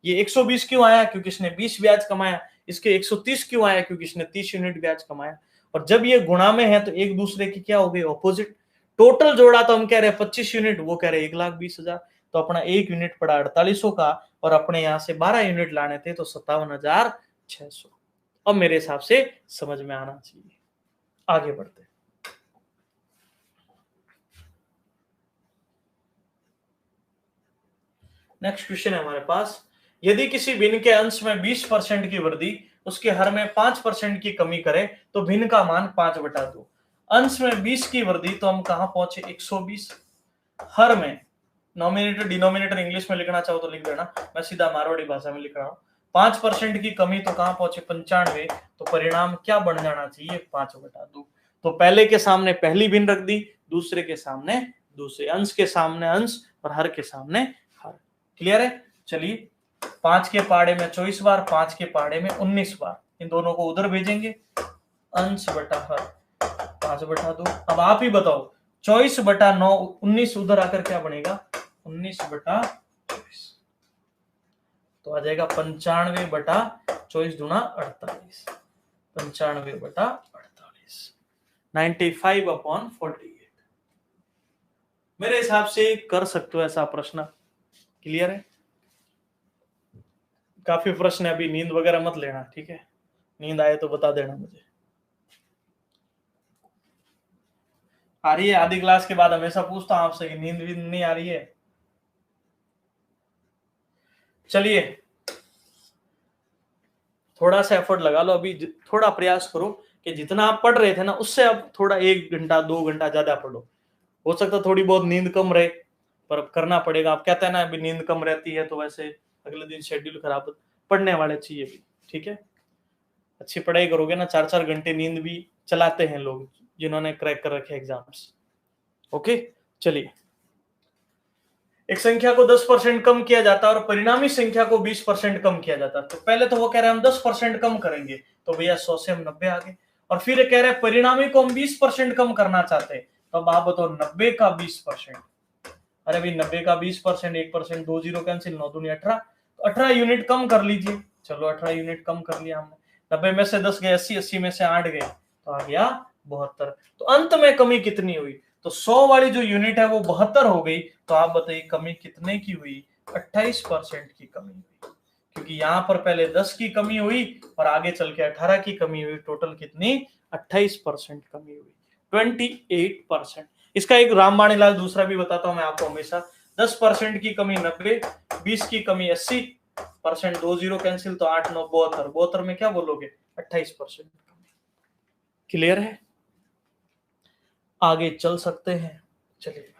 ये 120 क्यों आया? क्योंकि इसने 20 ब्याज कमाया। इसके 130 क्यों आया? क्योंकि इसने 30 यूनिट ब्याज कमाया। और जब ये गुणा में है तो एक दूसरे की क्या हो गई? ऑपोजिट। टोटल जोड़ा तो हम कह रहे हैं 25 यूनिट, वो कह रहे हैं 1,20,000। तो अपना एक यूनिट पड़ा 4800 का, और अपने यहां से 12 यूनिट लाने थे तो 57,600। अब मेरे हिसाब से समझ में आना चाहिए। आगे बढ़ते, नेक्स्ट क्वेश्चन है हमारे पास। यदि किसी भिन्न के अंश में 20% की वृद्धि उसके हर में 5% की कमी करे तो भिन्न का मान 5/2। अंश में 20 की वृद्धि तो हम कहां पहुंचे? 120। हर में नॉमिनेटर डिनोमिनेटर इंग्लिश में लिखना चाहो तो लिख देना, मैं सीधा मारवाड़ी भाषा में लिख रहा हूं। 5% की कमी तो कहां पहुंचे? 95। तो परिणाम क्या बन जाना चाहिए? 5/2। तो पहले के सामने पहली भिन्न रख दी, दूसरे के सामने दूसरे, अंश के सामने अंश और हर के सामने हर। क्लियर है? चलिए, 5 के पहाड़े में 24 बार, 5 के पहाड़े में 19 बार, इन दोनों को उधर भेजेंगे, अंश बटा हर 5/2। अब आप ही बताओ, 24/9 19 उधर आकर क्या बनेगा? 19/24। तो आ जाएगा 95/24 दूना 48, 95/48, 95/48। मेरे हिसाब से कर सकते हो ऐसा प्रश्न। क्लियर है? काफी प्रश्न है, अभी नींद वगैरह मत लेना, ठीक है? नींद आए तो बता देना मुझे। आ रही है? आधी क्लास के बाद हमेशा पूछता हूं आपसे कि नींद भी नहीं आ रही है। चलिए, थोड़ा सा एफर्ट लगा लो, अभी थोड़ा प्रयास करो कि जितना आप पढ़ रहे थे ना उससे अब थोड़ा 1 घंटा 2 घंटा ज्यादा पढ़ो। हो सकता है थोड़ी बहुत नींद कम रहे, पर अब करना पड़ेगा। आप कहते हैं ना अभी नींद कम रहती है तो वैसे अगले दिन शेड्यूल खराब, पढ़ने वाले चाहिए भी, ठीक है? अच्छी पढ़ाई करोगे ना, 4-4 घंटे नींद भी चलाते हैं लोग जिन्होंने क्रैक कर रखे एग्जाम्स। ओके, चलिए, एक संख्या को 10% कम किया जाता है और परिणामी संख्या को 20% कम किया जाता है। तो पहले तो वो कह रहे हैं हम 10% कम करेंगे, तो भैया 100 से हम 90 आ गए। और फिर कह रहे हैं परिणामी को हम 20% कम करना चाहते हैं, तो अब आप बताओ 90 का 20%। अरे भाई 90 का 20%, 1%, 2 जीरो कैंसिल, 9 दूनी 18, तो 18 यूनिट कम कर लीजिए। चलो 18 यूनिट कम कर लिया हमने। 90 में से 10 गए 80, 80 में से 8 गए, तो आ गया 72। तो अंत में कमी कितनी हुई? तो 100 वाली जो यूनिट है वो 72 हो गई। तो आप बताइए कमी कितने की हुई? 28% की कमी हुई, क्योंकि यहां पर पहले 10 की कमी हुई और आगे चल के 18 की कमी हुई। टोटल कितनी? 28% कमी हुई, 28%। इसका एक रामबाणी लाल दूसरा भी बताता हूं मैं आपको हमेशा। 10% की कमी 90, 20 की कमी 80%, 2 जीरो कैंसिल, तो 8 9 72, 72 में क्या बोलोगे? 28% कमी। क्लियर है? आगे चल सकते हैं। चलिए,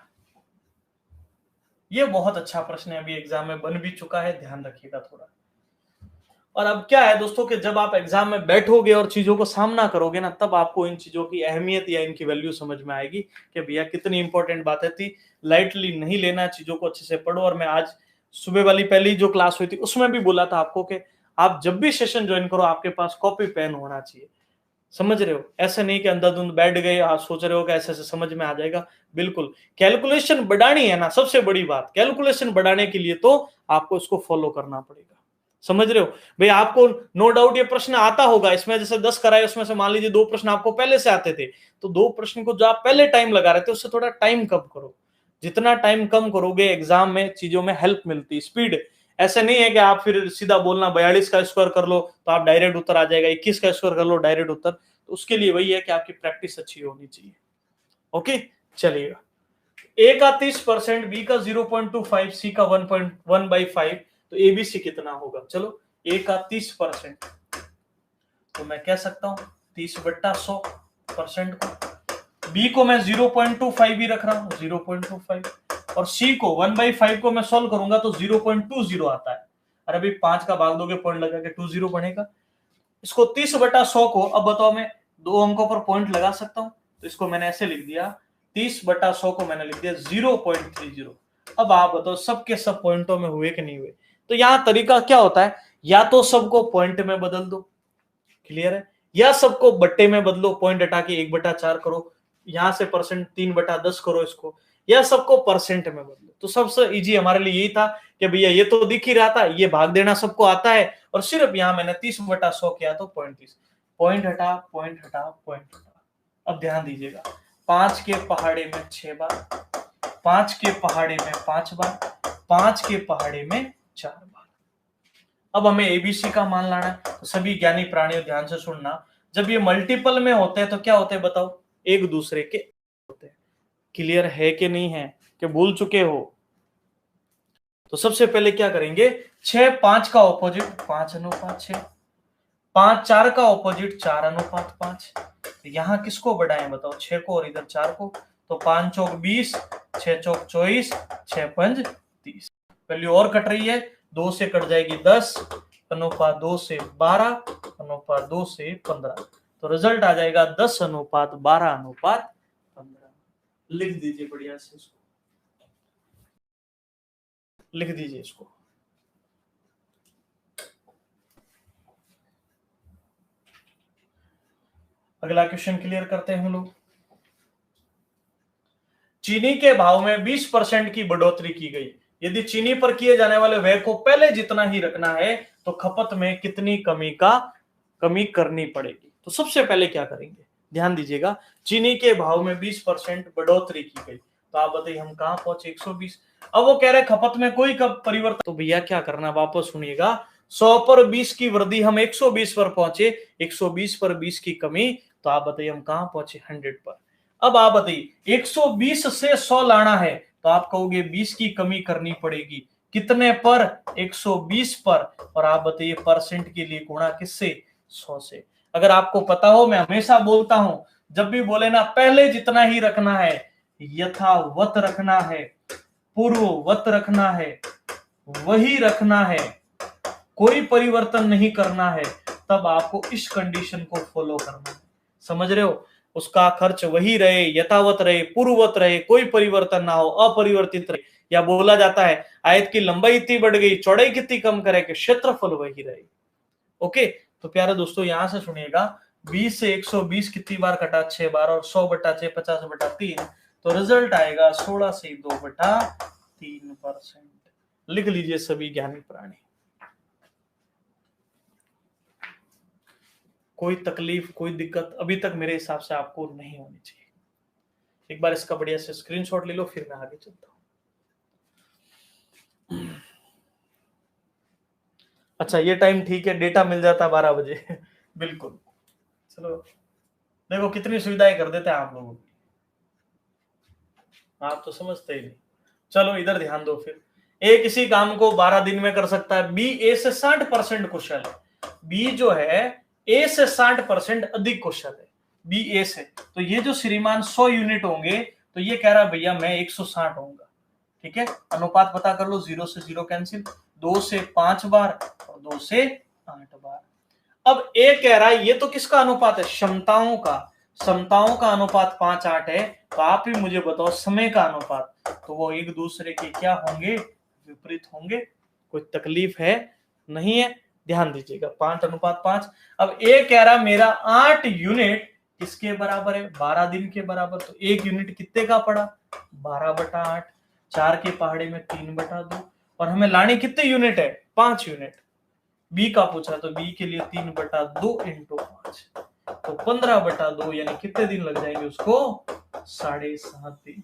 ये बहुत अच्छा प्रश्न है, अभी एग्जाम में बन भी चुका है, ध्यान रखिएगा थोड़ा। और अब क्या है दोस्तों कि जब आप एग्जाम में बैठोगे और चीजों को सामना करोगे ना, तब आपको इन चीजों की अहमियत या इनकी वैल्यू समझ में आएगी कि भैया कितनी इंपॉर्टेंट बातें थी। लाइटली नहीं लेना, चीजों को अच्छे से पढ़ो। और मैं आज सुबह वाली पहली जो क्लास हुई थी उसमें भी बोला था आपको कि आप जब भी सेशन ज्वाइन करो आपके पास कॉपी पेन होना चाहिए। समझ रहे हो? ऐसा नहीं कि अंधाधुंध बैठ गए, आप सोच रहे हो कि ऐसे ऐसे समझ में आ जाएगा, बिल्कुल। कैलकुलेशन बढ़ानी है ना, सबसे बड़ी बात, कैलकुलेशन बढ़ाने के लिए तो आपको इसको फॉलो करना पड़ेगा। समझ रहे हो भाई? आपको नो डाउट ये प्रश्न आता होगा, इसमें जैसे 10 कराए, उसमें से मान लीजिए 2 प्रश्न आपको पहले से आते थे, तो 2 प्रश्न को जो आप पहले टाइम लगा रहे थे उससे थोड़ा टाइम कम करो। जितना टाइम कम करोगे एग्जाम में चीजों में हेल्प मिलती, स्पीड। ऐसा नहीं है कि आप फिर सीधा बोलना 42 का स्क्वायर कर लो तो आप डायरेक्ट उत्तर आ जाएगा, 21 का स्क्वायर कर लो डायरेक्ट उत्तर। तो उसके लिए वही है कि आपकी प्रैक्टिस अच्छी होनी चाहिए। ओके, चलिएगा। ए का 30%, बी का 0.25, सी का 1.1/5, तो एबीसी कितना होगा? चलो, ए का 30%, तो मैं कह सकता हूं 30/100% को। बी को मैं 0.25 ही रख रहा हूं, 0.25, और सी को 1/5 को मैं सोल्व करूंगा तो 0.20 आता है। अरे अभी 5 का भाग दोगे पॉइंट लगा के 20 बनेगा। इसको 30/100 को, अब बताओ, मैं 2 अंकों पर पॉइंट लगा सकता हूं, तो इसको मैंने ऐसे लिख दिया, 30/100 को मैंने लिख दिया 0.30। अब आप बताओ सबके सब पॉइंटों में हुए कि नहीं हुए? तो यहां तरीका क्या होता है, या तो सबको पॉइंट में बदल दो, क्लियर है, या सबको बट्टे में बदलो, पॉइंट हटा के 1/4 करो, यहां से परसेंट 3/10 करो इसको, या सबको परसेंट में बदलो। तो सबसे इजी हमारे लिए यही था कि भैया ये तो दिख ही रहा था, ये भाग देना सबको आता है, और सिर्फ यहां मैंने 30/100 किया तो 0.30, पॉइंट हटा, पॉइंट हटा, पॉइंट हटा। अब ध्यान दीजिएगा, 5 के पहाड़े में 6 बार, 5 के पहाड़े में 5 बार, 5 के पहाड़े में 4 बार। अब हमें एबीसी का मान लाना है, तो सभी ज्ञानी प्राणियों ध्यान से सुनना, जब ये मल्टीपल में होते हैं तो क्या होते हैं बताओ? एक दूसरे के होते हैं। क्लियर है कि नहीं है, कि भूल चुके हो? तो सबसे पहले क्या करेंगे, 6-5 का ऑपोजिट 5:6, 5-4 का ऑपोजिट 4:5। तो यहां किसको बढ़ाएं बताओ? 6 को और इधर 4 को, तो 5 चौक 20, 6 चौक 24, 6 पंज 30। वैल्यू और कट रही है, 2 से कट जाएगी 10, 2 से 12, 2 से 15, तो रिजल्ट आ जाएगा 10:12:15। लिख दीजिए बढ़िया से इसको, लिख दीजिए इसको। अगला क्वेश्चन क्लियर करते हैं हम लोग। चीनी के भाव में 20% की बढ़ोतरी की गई, यदि चीनी पर किए जाने वाले व्यय को पहले जितना ही रखना है तो खपत में कितनी कमी करनी पड़ेगी? तो सबसे पहले क्या करेंगे, ध्यान दीजिएगा, चीनी के भाव में 20% बढ़ोतरी की गई, तो आप बताइए हम कहां पहुंचे? 120। अब वो कह रहे खपत में कोई कब परिवर्तन, तो भैया क्या करना, वापस सुनिएगा, 100 पर 20 की वृद्धि, हम 120 पर पहुंचे, 120 पर 20 की कमी, तो आप बताइए हम कहां पहुंचे? 100 पर। अब आप बताइए 120 से 100 लाना है, तो आप कहोगे 20 की कमी करनी पड़ेगी, कितने पर? 120 पर। और आप बताइए परसेंट के लिए गुणा किससे? 100 से। अगर आपको पता हो, मैं हमेशा बोलता हूं, जब भी बोले ना पहले जितना ही रखना है, यथावत रखना है, पूर्ववत रखना है, वही रखना है, कोई परिवर्तन नहीं करना है, तब आपको इस कंडीशन को फॉलो करना है। समझ रहे हो? उसका खर्च वही रहे, यथावत रहे, पूर्ववत रहे, कोई परिवर्तन ना हो, अपरिवर्तित रहे, या बोला जाता है आयत की लंबाई इतनी बढ़ गई, चौड़ाई कितनी कम करे कि क्षेत्रफल वही रहे। ओके, तो प्यारे दोस्तों यहां से सुनिएगा, 20 से 120 कितनी बार कटा? 6 बार, और 100/6 50/3, तो रिजल्ट आएगा 16 से 2/3%। लिख लीजिए सभी ज्ञानी प्राणी। कोई तकलीफ, कोई दिक्कत अभी तक मेरे हिसाब से आपको नहीं होनी चाहिए। एक बार इसका बढ़िया से स्क्रीनशॉट ले लो, फिर मैं आगे चलता हूं। अच्छा, ये टाइम ठीक है, डेटा मिल जाता 12 बजे। बिल्कुल। चलो, देखो कितनी सुविधाएं कर देते हैं आप लोगों की, आप तो समझते ही नहीं। चलो इधर ध्यान दो फिर। ए किसी काम को 12 दिन में कर सकता है, बी ए से 60% कुशल है, बी जो है ए से 60% अधिक कुशल है, बी ए से। तो ये जो श्रीमान 100 यूनिट होंगे, तो ये कह रहा भैया मैं 160 होऊंगा। ठीक है, अनुपात पता कर लो, 0 से 0 कैंसिल, 2 से 5 बार और 2 से 8 बार। अब ए कह रहा है ये तो किसका अनुपात है? क्षमताओं का। क्षमताओं का अनुपात 5:8 है, तो आप ही मुझे बताओ समय का अनुपात, तो वो एक दूसरे के क्या होंगे? विपरीत होंगे। कोई तकलीफ है? नहीं है। ध्यान दीजिएगा 5:5। अब ए कह रहा मेरा 8 यूनिट किसके बराबर है, 12 दिन के बराबर। तो 1 यूनिट कितने का पड़ा, 12/8। 4 के पहाड़े में 3/2। और हमें लानी कितने यूनिट है, 5 यूनिट। बी का पूछा तो बी के लिए 3/2 इंटू 5, तो 15/2 यानी कितने दिन लग जाएंगे उसको, 7.5 दिन।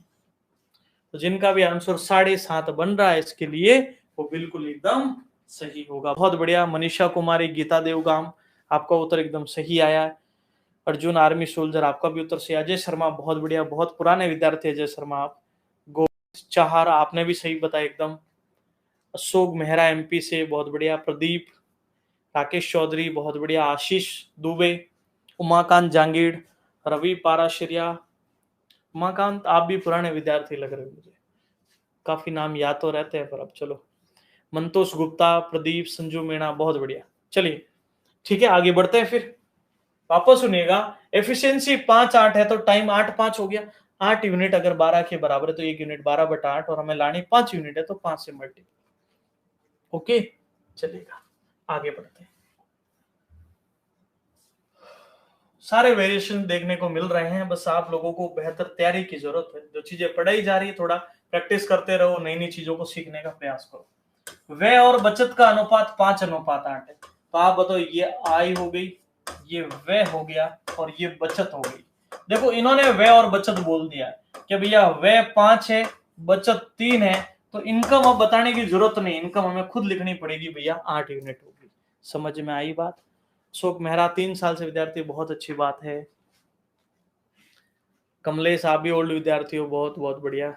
तो जिनका भी आंसर 7.5 बन रहा है इसके लिए वो बिल्कुल एकदम सही होगा। बहुत बढ़िया मनीषा कुमारी, गीता देवगाम, आपका उत्तर एकदम सही आया है। अर्जुन आर्मी सोल्जर, आपका भी उत्तर सही। अजय शर्मा बहुत बढ़िया, बहुत पुराने विद्यार्थी अजय शर्मा आप। गोविंद चाहर, आपने भी सही बताया एकदम। अशोक मेहरा एमपी से, बहुत बढ़िया। प्रदीप, राकेश चौधरी बहुत बढ़िया। आशीष दुबे, उमाकांत जांगीड़, रवि पाराशरिया। उमाकांत आप भी पुराने विद्यार्थी लग रहे हो मुझे, काफी नाम याद तो रहते हैं पर अब चलो। मंतोष गुप्ता, प्रदीप, संजू मीणा, बहुत बढ़िया। चलिए ठीक है, आगे बढ़ते हैं फिर। वापस सुनिएगा, एफिशिएंसी 5/8 है तो टाइम 8/5 हो गया। 8 यूनिट अगर 12 के बराबर है तो 1 यूनिट 12/8, और हमें लानी 5 यूनिट है तो 5 से मल्टीप्लाई। ओके चलिएगा आगे बढ़ते हैं। सारे वेरिएशन देखने को मिल रहे हैं, बस आप लोगों को बेहतर तैयारी की जरूरत है। जो चीजें पढ़ाई जा रही है थोड़ा प्रैक्टिस करते रहो, नई नई चीजों को सीखने का प्रयास करो। व्यय और बचत का अनुपात 5:8 है। तो आप बताओ, ये आय हो गई, ये व्यय हो गया, और ये बचत हो गई। देखो इन्होंने व्यय और बचत बोल दिया कि भैया व्यय 5 है, बचत 3 है, तो इनकम अब बताने की जरूरत नहीं, इनकम हमें खुद लिखनी पड़ेगी भैया, 8 यूनिट होगी। समझ में आई बात। अशोक मेहरा 3 साल से विद्यार्थी, बहुत अच्छी बात है। कमलेश आप भी ओल्ड विद्यार्थी हो, बहुत बहुत बढ़िया।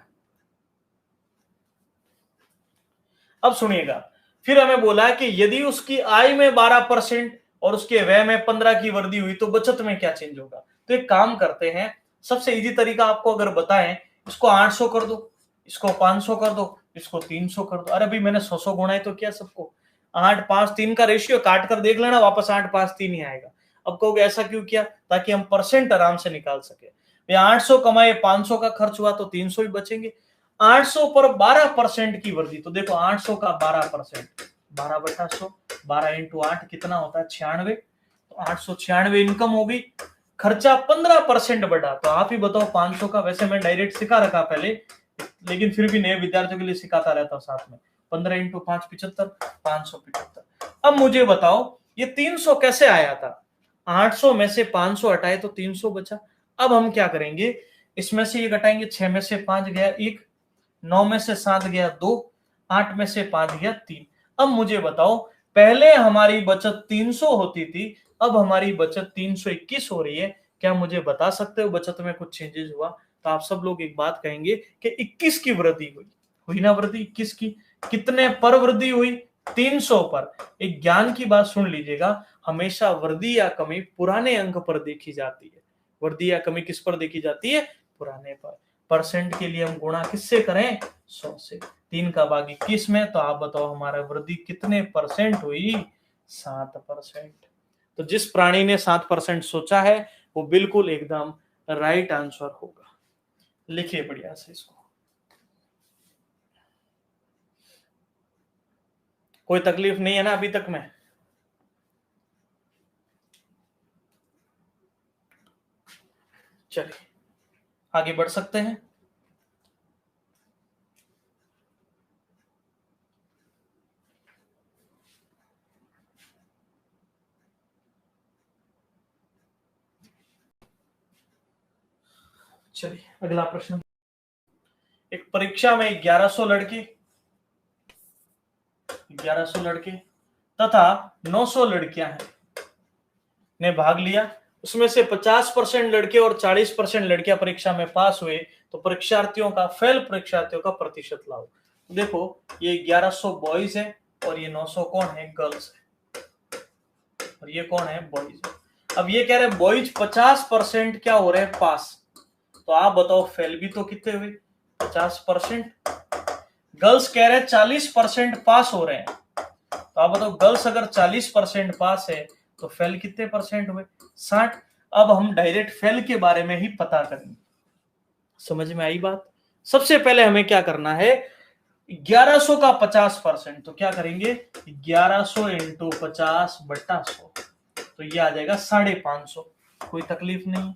अब सुनिएगा, फिर हमें बोला कि यदि उसकी आय में 12% और उसके व्यय में 15 की वृद्धि हुई तो बचत में क्या चेंज होगा। तो एक काम करते हैं, सबसे इजी तरीका आपको अगर बताएं, इसको 800 कर दो, इसको 500 कर दो, इसको 300 कर दो। अरे भाई मैंने 100 गुणा है तो क्या सबको, 8:5:3 का रेशियो काट कर देख लेना, वापस 8:5:3 ही आएगा। अब कहोगे ऐसा क्यों किया, ताकि हम परसेंट आराम से निकाल सके। 800 कमाए, 500 का खर्च हुआ तो 300 ही बचेंगे। 800 पर 12% की वृद्धि, तो देखो 800 का 12%, 12/100, 12 इंटू 8 कितना होता है, 96। तो 896 इनकम होगी। खर्चा 15% बढ़ा, तो आप ही बताओ 500 का। वैसे मैं डायरेक्ट सिखा रखा पहले, लेकिन फिर भी नए विद्यार्थियों के लिए सिखाता रहता हूं साथ में। 15 इंटू 5 75, 575। अब मुझे बताओ ये 300 कैसे आया था, 800 में से 500 हटाए तो 300 बचा। अब हम क्या करेंगे, इसमें से ये घटाएंगे, 6 में से 5 गया 1, 9 में से 7 गया 2, 8 में से 5 गया 3। अब मुझे बताओ, पहले हमारी बचत 300 होती थी, अब हमारी बचत 321 हो रही है। क्या मुझे बता सकते हो बचत में कुछ चेंजेस हुआ। तो आप सब लोग एक बात कहेंगे कि 21 की वृद्धि हुई, हुई ना वृद्धि 21 की। कितने पर वृद्धि हुई, 300 पर। एक ज्ञान की बात सुन लीजिएगा, हमेशा वृद्धि या कमी पुराने अंक पर देखी जाती है। वृद्धि या कमी किस पर देखी जाती है, पुराने पर। परसेंट के लिए हम गुणा किससे करें, 100 से। 3 का भाग 21 में, तो आप बताओ हमारा वृद्धि कितने परसेंट हुई, 7%। तो जिस प्राणी ने 7% सोचा है वो बिल्कुल एकदम राइट आंसर होगा। लिखिए बढ़िया से इसको। कोई तकलीफ नहीं है ना अभी तक में। चलिए आगे बढ़ सकते हैं। चलिए अगला प्रश्न। एक परीक्षा में 1100 लड़के तथा 900 लड़कियां हैं ने भाग लिया। उसमें से 50% लड़के और 40% लड़कियां परीक्षा में पास हुए, तो परीक्षार्थियों का फेल परीक्षार्थियों का प्रतिशत लाओ। तो देखो ये 1100 बॉयज है और ये 900 कौन है, गर्ल्स है, और ये कौन है, बॉयज है। अब ये कह रहे हैं बॉयज 50% क्या हो रहे हैं, पास। तो आप बताओ फेल भी तो कितने हुए, 50%। गर्ल्स कह रहे हैं 40% पास हो रहे हैं, तो आप बताओ गर्ल्स अगर 40% पास है तो फेल कितने परसेंट हुए, 60। अब हम डायरेक्ट फेल के बारे में ही पता करेंगे। समझ में आई बात। सबसे पहले हमें क्या करना है, 1100 का 50%, तो क्या करेंगे 1100 इंटू 50/100, तो ये आ जाएगा 550, कोई तकलीफ नहीं।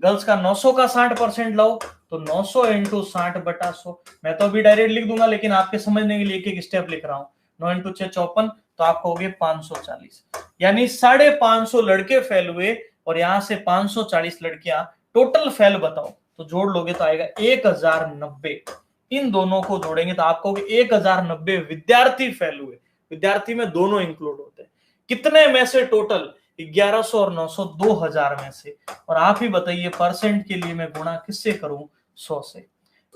गर्ल्स का 900 का 60% लाओ, तो 900 इंटू 60/100, मैं तो अभी डायरेक्ट लिख दूंगा, लेकिन आपके समझने के लिए एक एक स्टेप लिख रहा हूं। 9 इंटू 6 54, तो आपको हो गए 540, यानी 550 लड़के फेल हुए और यहां से 540 लड़कियां टोटल फेल बताओ, तो जोड़ लोगे तो आएगा 1090। इन दोनों को जोड़ेंगे तो आपको 1090 विद्यार्थी फेल हुए। विद्यार्थी में दोनों इंक्लूड होते हैं। कितने में से टोटल 1100 और 900, 2000 में से। और आप ही बताइए परसेंट के लिए मैं गुणा किससे करूं, 100 से।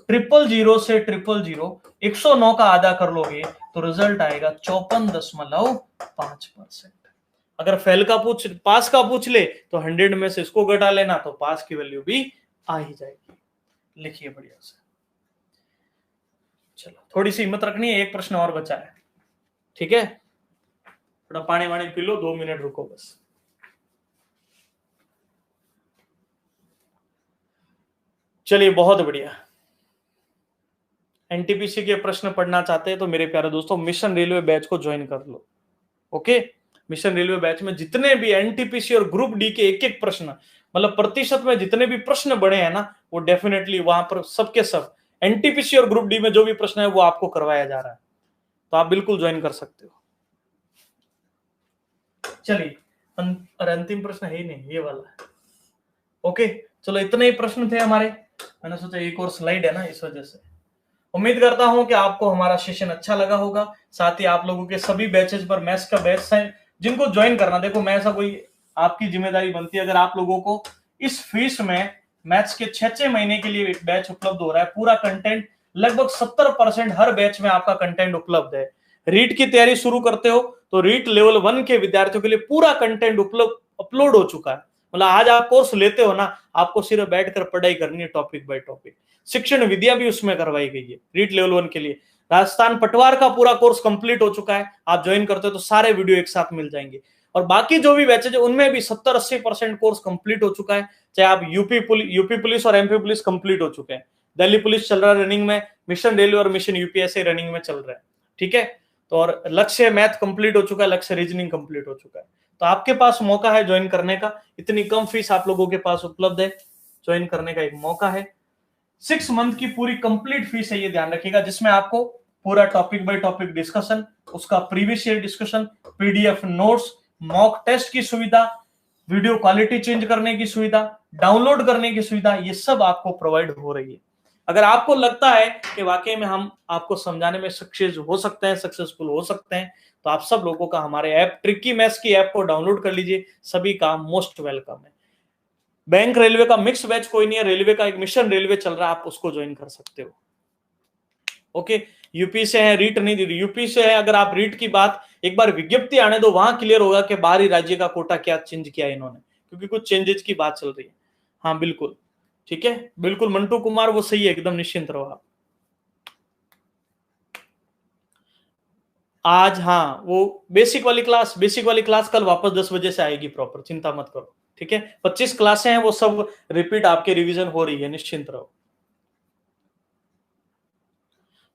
000 से 000 109 का आधा कर लोगे तो रिजल्ट आएगा 54.5%। अगर फेल का पूछ पास का पूछ ले तो 100 में से इसको घटा लेना, तो पास की वैल्यू भी आ ही जाएगी। लिखिए बढ़िया से। चलो थोड़ी सी हिम्मत रखनी है, एक प्रश्न और बचा है, ठीक है। थोड़ा पानी वानी पी लो, 2 मिनट रुको बस। चलिए बहुत बढ़िया। एनटीपीसी के प्रश्न पढ़ना चाहते हैं तो मेरे प्यारे दोस्तों मिशन रेलवे बैच को ज्वाइन कर लो। ओके, मिशन रेलवे बैच में जितने भी एनटीपीसी और ग्रुप डी के एक एक प्रश्न, मतलब प्रतिशत में जितने भी प्रश्न बढ़े हैं ना, वो डेफिनेटली वहां पर सबके सब एनटीपीसी और ग्रुप डी में जो भी प्रश्न है वो आपको करवाया जा रहा है, तो आप बिल्कुल ज्वाइन कर सकते हो। चलिए अंतिम प्रश्न है ही नहीं, ये वाला है। ओके, चलो इतने ही प्रश्न थे हमारे। मैंने सोचा एक और स्लाइड है ना, इस वजह से। उम्मीद करता हूं कि आपको हमारा सेशन अच्छा लगा होगा। साथ ही आप लोगों के सभी बैचेज पर मैथ्स का बैच है जिनको ज्वाइन करना, देखो मैं ऐसा कोई आपकी जिम्मेदारी बनती है, अगर आप लोगों को इस फीस में मैथ्स के 6 महीने के लिए एक बैच उपलब्ध हो रहा है, पूरा कंटेंट लगभग 70% हर बैच में आपका कंटेंट उपलब्ध है। रीट की तैयारी शुरू करते हो तो रीट लेवल 1 के विद्यार्थियों के लिए पूरा कंटेंट उपलब्ध अपलोड हो चुका है। मतलब आज आप कोर्स लेते हो ना, आपको सिर्फ बैठकर पढ़ाई करनी है टॉपिक बाय टॉपिक। शिक्षण विद्या भी उसमें करवाई गई है रीट लेवल 1 के लिए। राजस्थान पटवार का पूरा कोर्स कंप्लीट हो चुका है, आप ज्वाइन करते हो तो सारे वीडियो एक साथ मिल जाएंगे। और बाकी जो भी बैचेज है उनमें भी 70-80% कोर्स कंप्लीट हो चुका है। चाहे आप यूपी पुलिस और एमपी पुलिस कंप्लीट हो चुके हैं, दिल्ली पुलिस चल रहा है रनिंग में, मिशन रेलवे और मिशन यूपीएससी रनिंग में चल रहा है, ठीक है। तो और लक्ष्य मैथ कंप्लीट हो चुका है, लक्ष्य रीजनिंग कंप्लीट हो चुका है। तो आपके पास मौका है ज्वाइन करने का, इतनी कम फीस आप लोगों के पास उपलब्ध है, ज्वाइन करने का एक मौका है। 6 मंथ की पूरी कंप्लीट फीस है, ये ध्यान रखिएगा, जिसमें आपको पूरा टॉपिक बाय टॉपिक डिस्कशन, उसका previous year discussion, PDF notes, mock test की सुविधा, वीडियो क्वालिटी चेंज करने की सुविधा, डाउनलोड करने की सुविधा, ये सब आपको प्रोवाइड हो रही है। अगर आपको लगता है कि वाकई में हम आपको समझाने में सक्सेस हो सकते हैं, सक्सेसफुल हो सकते हैं, तो आप सब लोगों का हमारे ऐप ट्रिकी मैथ्स की ऐप को डाउनलोड कर लीजिए, सभी का मोस्ट वेलकम है। बैंक रेलवे का मिक्स बैच कोई नहीं है, रेलवे का एक मिशन रेलवे चल रहा है, आप उसको ज्वाइन कर सकते हो। ओके, यूपी से है, रीट नहीं दी, यूपी से है, अगर आप रीट की बात एक बार विज्ञप्ति आने दो, वहां क्लियर होगा कि बाहरी राज्य का कोटा क्या चेंज किया इन्होंने, क्योंकि कुछ चेंजेस की बात चल रही है। हाँ बिल्कुल ठीक है, बिल्कुल मंटू कुमार वो सही है, एकदम निश्चिंत रहो आप। आज हाँ वो बेसिक वाली क्लास कल वापस 10 बजे से आएगी प्रॉपर, चिंता मत करो, ठीक है। 25 क्लासें हैं, वो सब रिपीट आपके रिवीजन हो रही है, निश्चिंत रहो।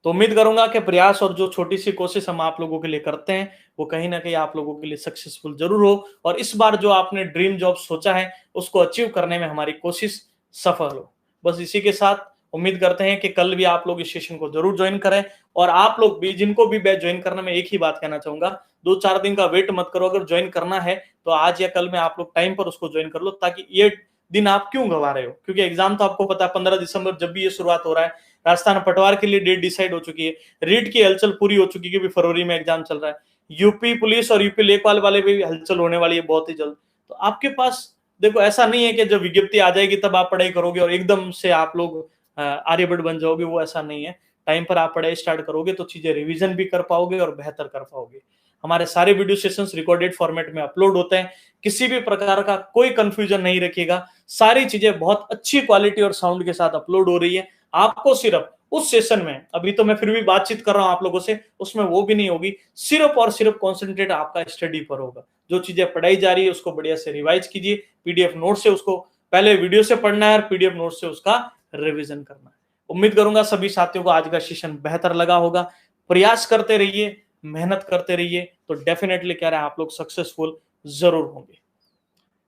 तो उम्मीद करूंगा कि प्रयास और जो छोटी सी कोशिश हम आप लोगों के लिए करते हैं वो कहीं ना कहीं आप लोगों के लिए सक्सेसफुल जरूर हो, और इस बार जो आपने ड्रीम जॉब सोचा है उसको अचीव करने में हमारी कोशिश सफल हो। बस इसी के साथ उम्मीद करते हैं कि कल भी आप लोग इस सेशन को जरूर ज्वाइन करें, और आप लोग भी जिनको भी बैच ज्वाइन करना, मैं एक ही बात कहना चाहूंगा, 2-4 दिन का वेट मत करो। अगर ज्वाइन करना है तो आज या कल में आप लोग टाइम पर उसको ज्वाइन कर लो, ताकि ये दिन आप क्यों गवा रहे हो, क्योंकि एग्जाम तो आपको पता है 15 दिसंबर जब भी ये शुरुआत हो रहा है, राजस्थान पटवार के लिए डेट डिसाइड हो चुकी है, रीट की हलचल पूरी हो चुकी है क्योंकि फरवरी में एग्जाम चल रहा है, यूपी पुलिस और यूपी लेखपाल वाले भी हलचल होने वाली है बहुत ही जल्द। तो आपके पास देखो ऐसा नहीं है कि जब विज्ञप्ति आ जाएगी तब आप पढ़ाई करोगे और एकदम से आप लोग आर्यभट्ट बन जाओगे, वो ऐसा नहीं है। टाइम पर आप पढ़ाई स्टार्ट करोगे तो चीजें रिवीजन भी कर पाओगे और बेहतर कर पाओगे। हमारे सारे वीडियो सेशंस रिकॉर्डेड फॉर्मेट में अपलोड होते हैं, किसी भी प्रकार का कोई कंफ्यूजन नहीं रखिएगा, सारी चीजें बहुत अच्छी क्वालिटी और साउंड के साथ अपलोड हो रही है। आपको सिर्फ उस सेशन में, अभी तो मैं फिर भी बातचीत कर रहा हूं आप लोगों से, उसमें वो भी नहीं होगी, सिर्फ और सिर्फ कॉन्सेंट्रेट आपका स्टडी पर होगा। जो चीजें पढ़ाई जा रही है उसको बढ़िया से रिवाइज कीजिए, पीडीएफ नोट से उसको पहले वीडियो से पढ़ना है और पीडीएफ नोट से उसका रिवीजन करना है। उम्मीद करूंगा सभी साथियों को आज का सेशन बेहतर लगा होगा। प्रयास करते रहिए, मेहनत करते रहिए, तो डेफिनेटली कह रहे हैं आप लोग सक्सेसफुल जरूर होंगे।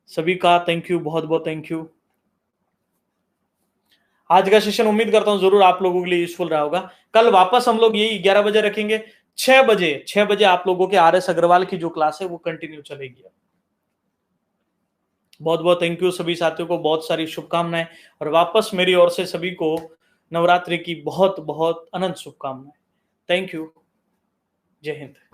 सभी का थैंक यू, बहुत बहुत थैंक यू। आज का सेशन उम्मीद करता हूं जरूर आप लोगों के लिए यूजफुल रहा होगा। कल वापस हम लोग यही 11 बजे रखेंगे। 6 बजे आप लोगों के RS अग्रवाल की जो क्लास है वो कंटिन्यू चलेगी। बहुत बहुत थैंक यू सभी साथियों को, बहुत सारी शुभकामनाएं, और वापस मेरी ओर से सभी को नवरात्रि की बहुत बहुत अनंत शुभकामनाएं। Thank you. जय हिंद।